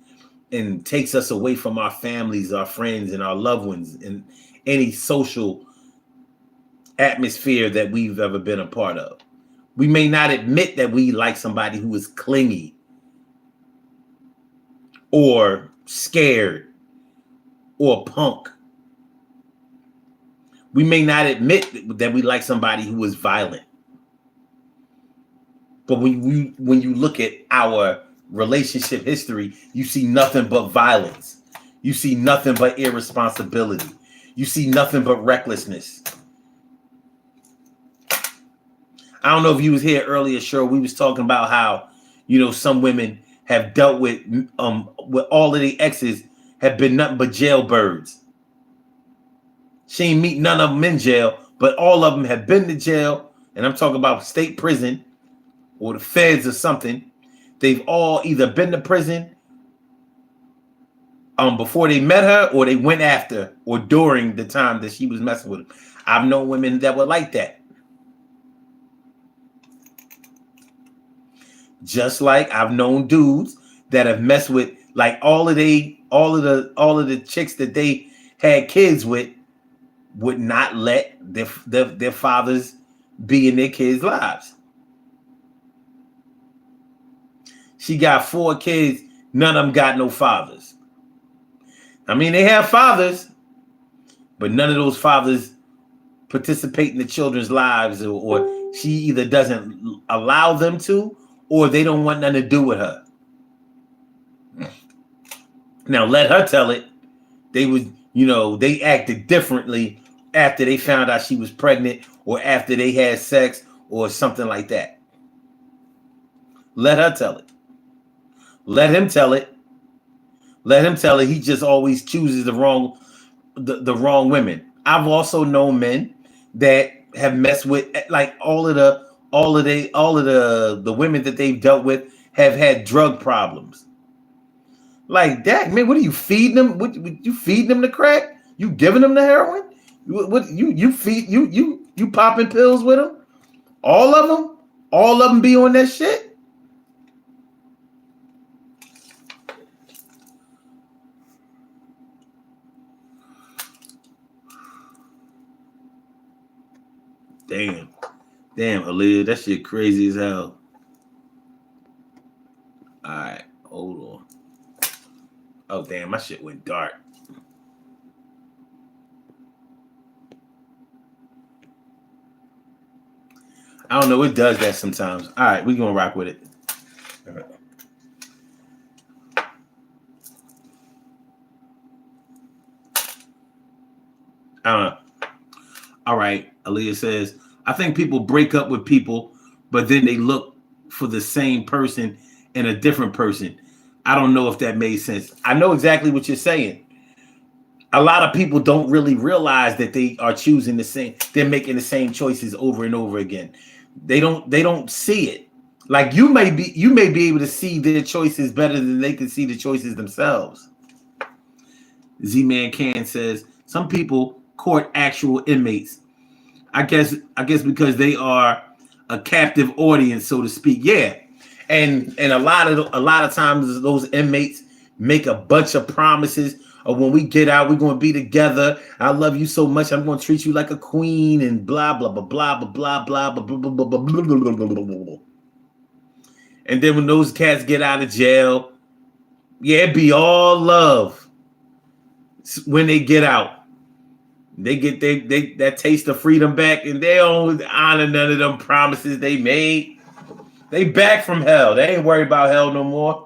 and takes us away from our families, our friends, and our loved ones, and any social atmosphere that we've ever been a part of. We may not admit that we like somebody who is clingy or scared or a punk. We may not admit that we like somebody who is violent. But when you look at our relationship history, you see nothing but violence. You see nothing but irresponsibility. You see nothing but recklessness. I don't know if you was here earlier, sure. We was talking about how, some women have dealt with all of the exes have been nothing but jailbirds. She ain't meet none of them in jail, but all of them have been to jail. And I'm talking about state prison or the feds or something. They've all either been to prison before they met her, or they went after or during the time that she was messing with them. I've known women that were like that. Just like I've known dudes that have messed with like all of the chicks that they had kids with would not let their fathers be in their kids' lives. She got 4 kids, none of them got no fathers. I mean, they have fathers, but none of those fathers participate in the children's lives, or she either doesn't allow them to, or they don't want nothing to do with her. Now, let her tell it. They acted differently after they found out she was pregnant, or after they had sex, or something like that. Let her tell it. Let him tell it. Let him tell it. He just always chooses the wrong women. I've also known men that have messed with, like, all of the women that they've dealt with have had drug problems. Like that, man. What are you feeding them? What you feeding them the crack? You giving them the heroin? What you popping pills with them? All of them? All of them be on that shit? Damn, Aaliyah, that shit crazy as hell. All right, hold on. Oh, damn, my shit went dark. I don't know. It does that sometimes. All right, we're going to rock with it. All right. I don't know. All right, Aaliyah says, I think people break up with people, but then they look for the same person in a different person. I don't know if that made sense. I know exactly what you're saying. A lot of people don't really realize that they are choosing the same. They're making the same choices over and over again. They don't see it. Like you may be able to see their choices better than they can see the choices themselves. Z-Man Can says some people court actual inmates. I guess because they are a captive audience, so to speak. Yeah. And a lot of times those inmates make a bunch of promises of when we get out, we're going to be together. I love you so much. I'm going to treat you like a queen and blah, blah, blah, blah, blah, blah, blah, blah, blah, blah, blah, blah, blah, blah, blah, blah. And then when those cats get out of jail, yeah, it be all love. When they get out, they get that taste of freedom back, and they don't honor none of them promises they made. They back from hell. They ain't worried about hell no more.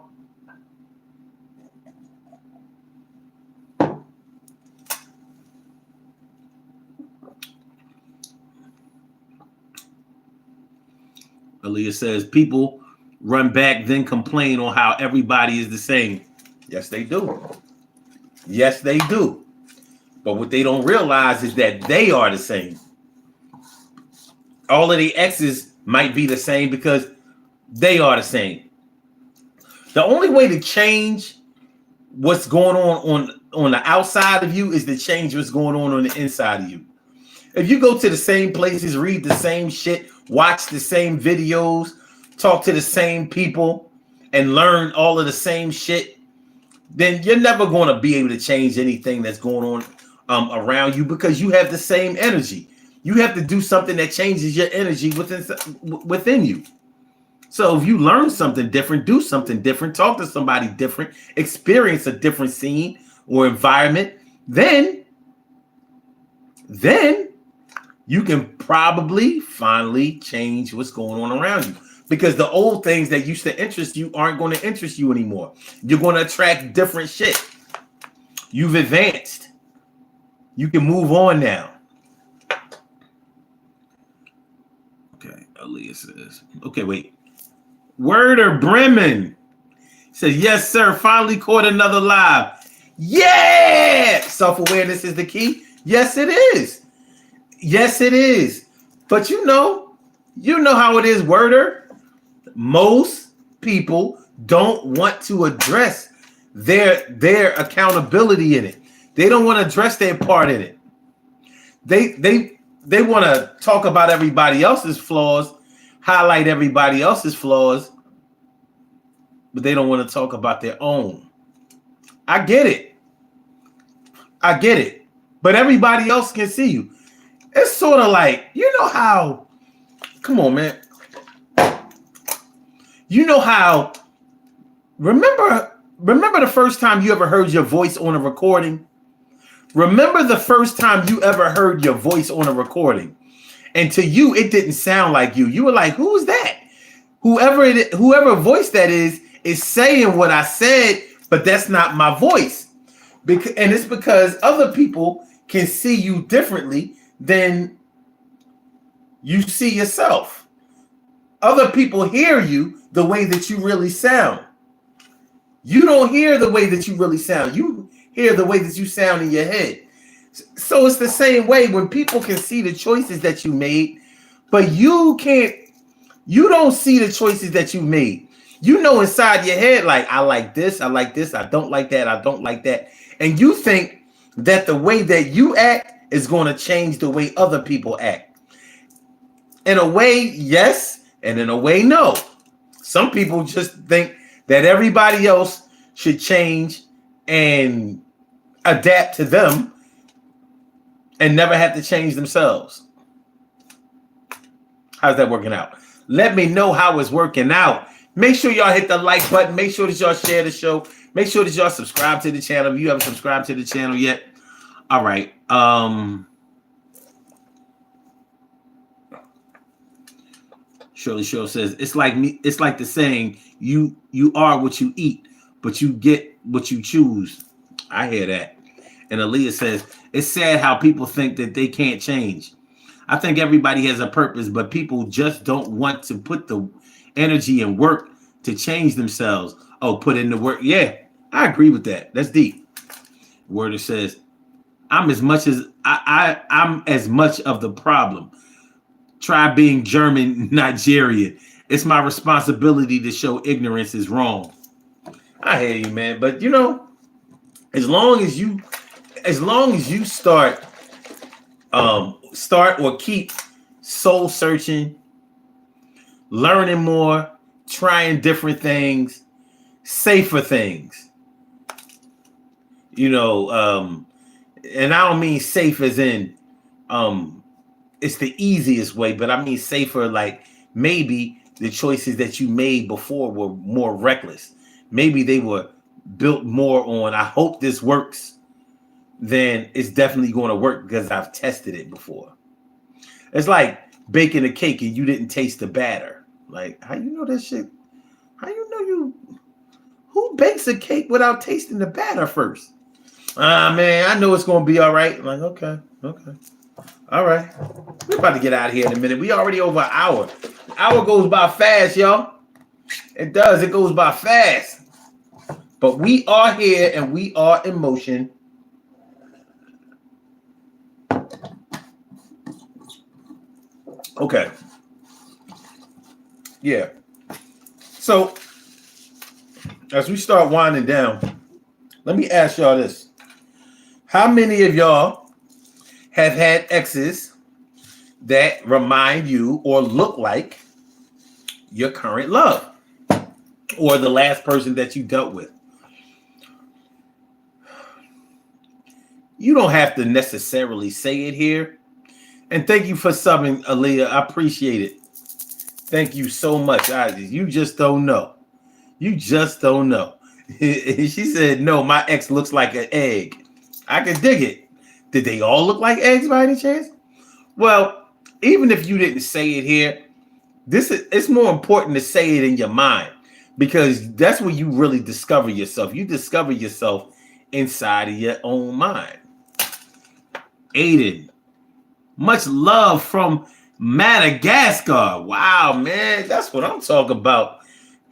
Aaliyah says people run back, then complain on how everybody is the same. Yes, they do. Yes, they do. But what they don't realize is that they are the same. All of the exes might be the same because they are the same. The only way to change what's going on the outside of you is to change what's going on the inside of you. If you go to the same places, read the same shit, watch the same videos, talk to the same people, and learn all of the same shit, then you're never going to be able to change anything that's going on around you because you have the same energy. You have to do something that changes your energy within you. So if you learn something different, do something different, talk to somebody different, experience a different scene or environment, then you can probably finally change what's going on around you, because the old things that used to interest you aren't going to interest you anymore. You're going to attract different shit. You've advanced. You can move on now. Okay, Aaliyah says, okay, wait. Werder Bremen says, yes, sir, finally caught another live. Yeah! Self-awareness is the key. Yes, it is. Yes, it is. But you know how it is, Werder. Most people don't want to address their accountability in it. They don't want to address their part in it. They want to talk about everybody else's flaws, highlight everybody else's flaws, but they don't want to talk about their own. I get it. But everybody else can see you. It's sort of like, you know how, come on, man. You know how, remember the first time you ever heard your voice on a recording? Remember the first time you ever heard your voice on a recording, and to you it didn't sound like you. You were like, "Who's that?" Whoever voice that is saying what I said, but that's not my voice. And it's because other people can see you differently than you see yourself. Other people hear you the way that you really sound. You don't hear the way that you really sound. You hear the way that you sound in your head. So it's the same way when people can see the choices that you made, but you don't see the choices that you made. You know inside your head, like, I like this, I don't like that, I don't like that. And you think that the way that you act is going to change the way other people act. In a way, yes, and in a way, no. Some people just think that everybody else should change and adapt to them and never have to change themselves. How's that working out? Let me know how it's working out. Make sure y'all hit the like button. Make sure that y'all share the show. Make sure that y'all subscribe to the channel if you haven't subscribed to the channel yet. All right. Shirley Show says, it's like the saying, you are what you eat, but you get what you choose. I hear that. And Aaliyah says, it's sad how people think that they can't change. I think everybody has a purpose, but people just don't want to put the energy and work to change themselves. Oh, put in the work. Yeah, I agree with that. That's deep. Werder says, I'm as much of the problem. Try being German, Nigerian. It's my responsibility to show ignorance is wrong. I hear you, man. But as long as you start or keep soul searching, learning more, trying different things, safer things. And I don't mean safe as in it's the easiest way, but I mean safer, like maybe the choices that you made before were more reckless. Maybe they were built more on, I hope this works, then it's definitely going to work because I've tested it before. It's like baking a cake and you didn't taste the batter. Like, how you know that shit? How you know who bakes a cake without tasting the batter first? Man, I know it's going to be all right. I'm like, okay. All right. We're about to get out of here in a minute. We already over an hour. An hour goes by fast, y'all. It does. It goes by fast. But we are here and we are in motion. Okay. Yeah. So, as we start winding down, let me ask y'all this. How many of y'all have had exes that remind you or look like your current love or the last person that you dealt with? You don't have to necessarily say it here. And thank you for subbing, Aaliyah. I appreciate it. Thank you so much. You just don't know. You just don't know. She said, no, my ex looks like an egg. I can dig it. Did they all look like eggs by any chance? Well, even if you didn't say it here, it's more important to say it in your mind, because that's where you really discover yourself. You discover yourself inside of your own mind. Aiden, much love from Madagascar. Wow, man, that's what I'm talking about.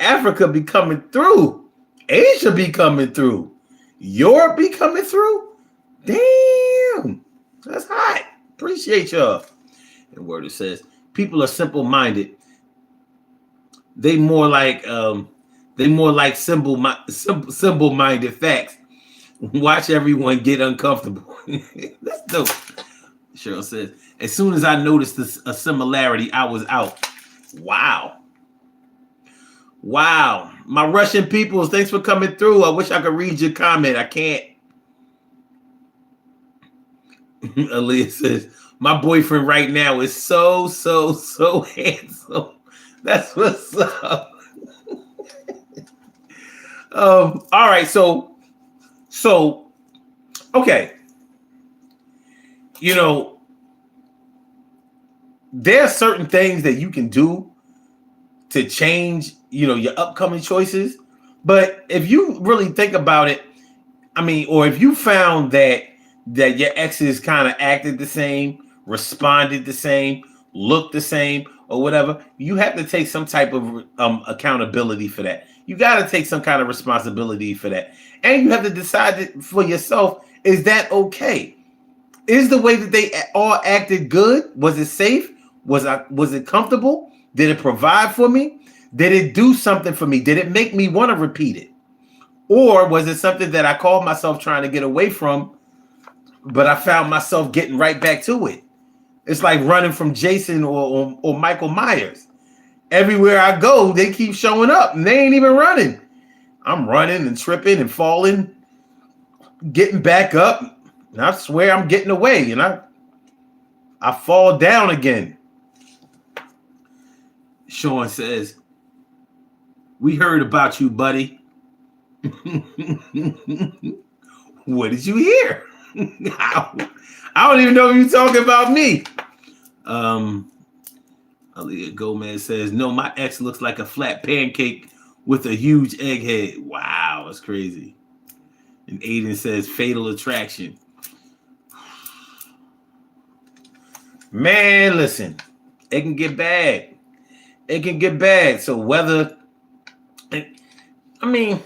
Africa be coming through. Asia be coming through. Europe be coming through. Damn, that's hot. Appreciate y'all. And word it says, people are simple-minded. They more like simple-minded facts. Watch everyone get uncomfortable. That's dope. Cheryl says, as soon as I noticed a similarity, I was out. Wow. Wow. My Russian peoples, thanks for coming through. I wish I could read your comment. I can't. Aaliyah says, my boyfriend right now is so handsome. That's what's up. All right, so okay. You know, there are certain things that you can do to change, you know, your upcoming choices. But if you really think about it, I mean, or if you found that your exes kind of acted the same, responded the same, looked the same, or whatever, you have to take some type of accountability for that. You got to take some kind of responsibility for that. And you have to decide for yourself, is that okay? Is the way that they all acted good? Was it safe? Was it comfortable? Did it provide for me? Did it do something for me? Did it make me want to repeat it? Or was it something that I called myself trying to get away from, but I found myself getting right back to it? It's like running from Jason or Michael Myers. Everywhere I go, they keep showing up and they ain't even running. I'm running and tripping and falling, getting back up. And I swear I'm getting away, and I fall down again. Sean says, we heard about you, buddy. What did you hear? I don't even know if you're talking about me. Aaliyah Gomez says, no, my ex looks like a flat pancake with a huge egghead. Wow, that's crazy. And Aiden says, fatal attraction. Man, listen, it can get bad. It can get bad. So whether, I mean,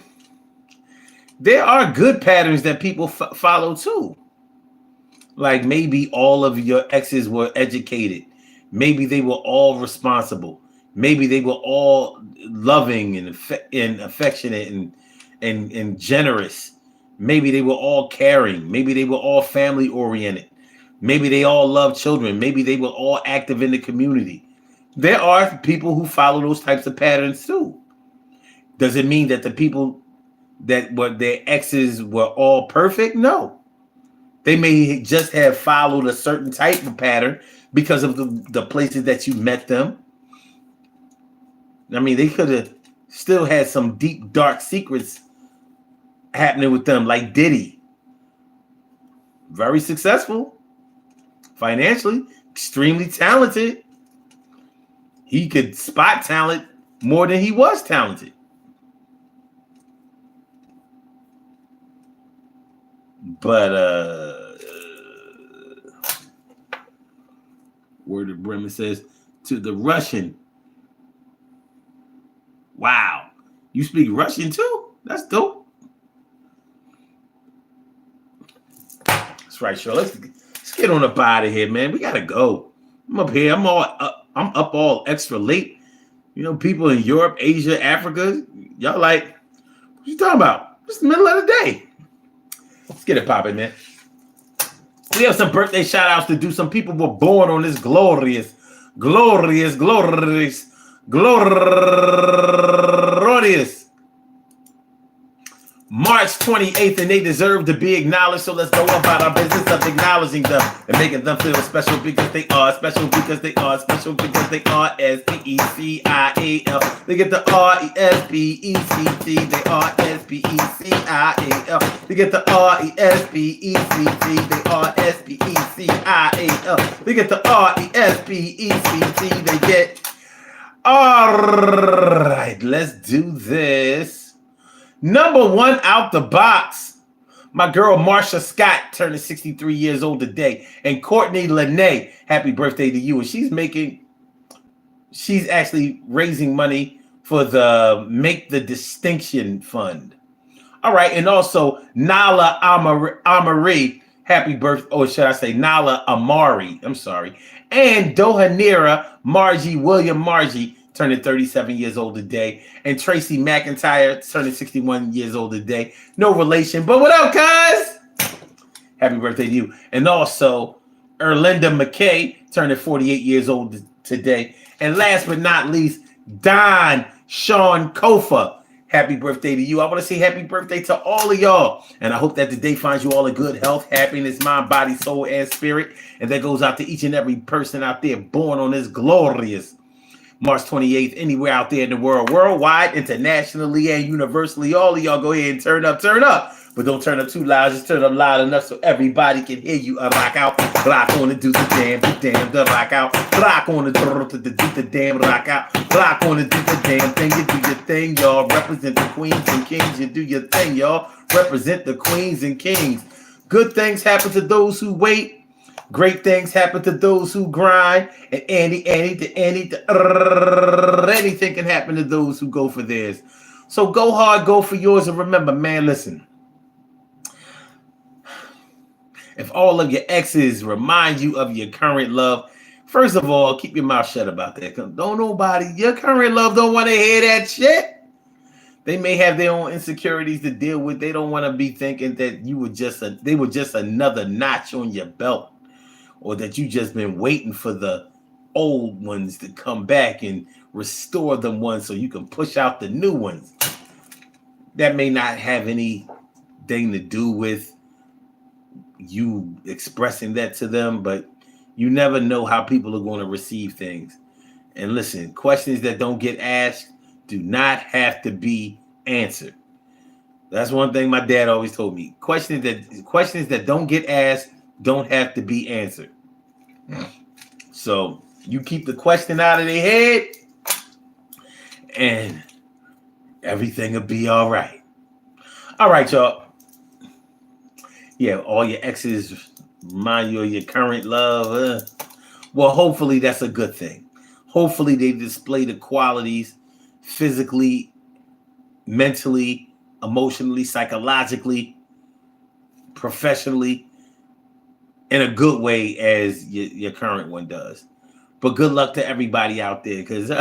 there are good patterns that people follow too. Like maybe all of your exes were educated. Maybe they were all responsible. Maybe they were all loving and affectionate and generous. Maybe they were all caring. Maybe they were all family oriented. Maybe they all love children. Maybe they were all active in the community. There are people who follow those types of patterns too. Does it mean that the people that were their exes were all perfect? No. They may just have followed a certain type of pattern because of the places that you met them. I mean, they could have still had some deep, dark secrets happening with them, like Diddy. Very successful. Financially, extremely talented. He could spot talent more than he was talented. But Word of Bremen says, to the Russian. Wow. You speak Russian too? That's dope. That's right, sure. Let's get on up out of here, man. We gotta go. I'm up here. I'm up all extra late. You know, people in Europe, Asia, Africa, y'all like, what you talking about? It's the middle of the day. Let's get it popping, man. We have some birthday shout outs to do. Some people were born on this glorious March 28th, and they deserve to be acknowledged. So let's go about our business of acknowledging them and making them feel special because they are special because they are special because they are S-P-E-C-I-A-L. They get the R-E-S-P-E-C-T. They are S-P-E-C-I-A-L. They get the R-E-S-P-E-C-T. They are S-P-E-C-I-A-L. They get the R-E-S-P-E-C-T. They get. All right, let's do this. Number one out the box. My girl Marsha Scott turning 63 years old today. And Courtney Lene, happy birthday to you. And she's actually raising money for the Make the Distinction Fund. All right. And also Nala Amari, happy birthday. Or should I say Nala Amari? I'm sorry. And Dohanira William Margie, turning 37 years old today. And Tracy McIntyre turning 61 years old today. No relation, but what up, guys? Happy birthday to you. And also, Erlinda McKay turning 48 years old today. And last but not least, Don Sean Kofa. Happy birthday to you. I want to say happy birthday to all of y'all. And I hope that the day finds you all in good health, happiness, mind, body, soul, and spirit. And that goes out to each and every person out there born on this glorious March 28th, anywhere out there in the world, worldwide, internationally, and universally. All of y'all go ahead and turn up. But don't turn up too loud. Just turn up loud enough so everybody can hear you. Rock out. Rock on and do the damn, the rock out. Rock on and do the damn, rock out. Rock on and do the damn thing. You do your thing, y'all. Represent the queens and kings. You do your thing, y'all. Represent the queens and kings. Good things happen to those who wait. Great things happen to those who grind. And anything can happen to those who go for theirs. So go hard, go for yours. And remember, man, listen. If all of your exes remind you of your current love, first of all, keep your mouth shut about that. Don't nobody, your current love don't want to hear that shit. They may have their own insecurities to deal with. They don't want to be thinking that they were just another notch on your belt, or that you just been waiting for the old ones to come back and restore them ones so you can push out the new ones. That may not have anything to do with you expressing that to them, but you never know how people are going to receive things. And listen, questions that don't get asked do not have to be answered. That's one thing my dad always told me. Questions that don't get asked don't have to be answered. So you keep the question out of their head and everything will be all right. All right, y'all. Yeah, all your exes remind you of your current love. Well, hopefully that's a good thing. Hopefully they display the qualities physically, mentally, emotionally, psychologically, professionally, in a good way as your current one does. But good luck to everybody out there, because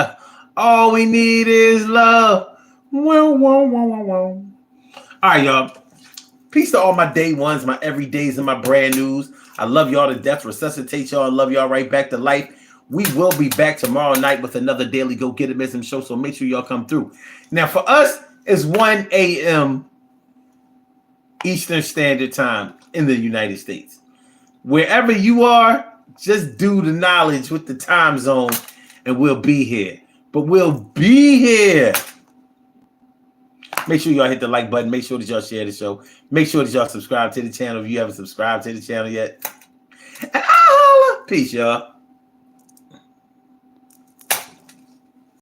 all we need is love. All right, y'all. Peace to all my day ones, my everydays, and my brand news. I love y'all to death. Resuscitate y'all and love y'all right back to life. We will be back tomorrow night with another daily Go Get It show, so make sure y'all come through. Now, for us, it's 1 a.m. Eastern Standard Time in the United States. Wherever you are, just do the knowledge with the time zone, and we'll be here. But we'll be here. Make sure y'all hit the like button. Make sure that y'all share the show. Make sure that y'all subscribe to the channel if you haven't subscribed to the channel yet. And peace, y'all.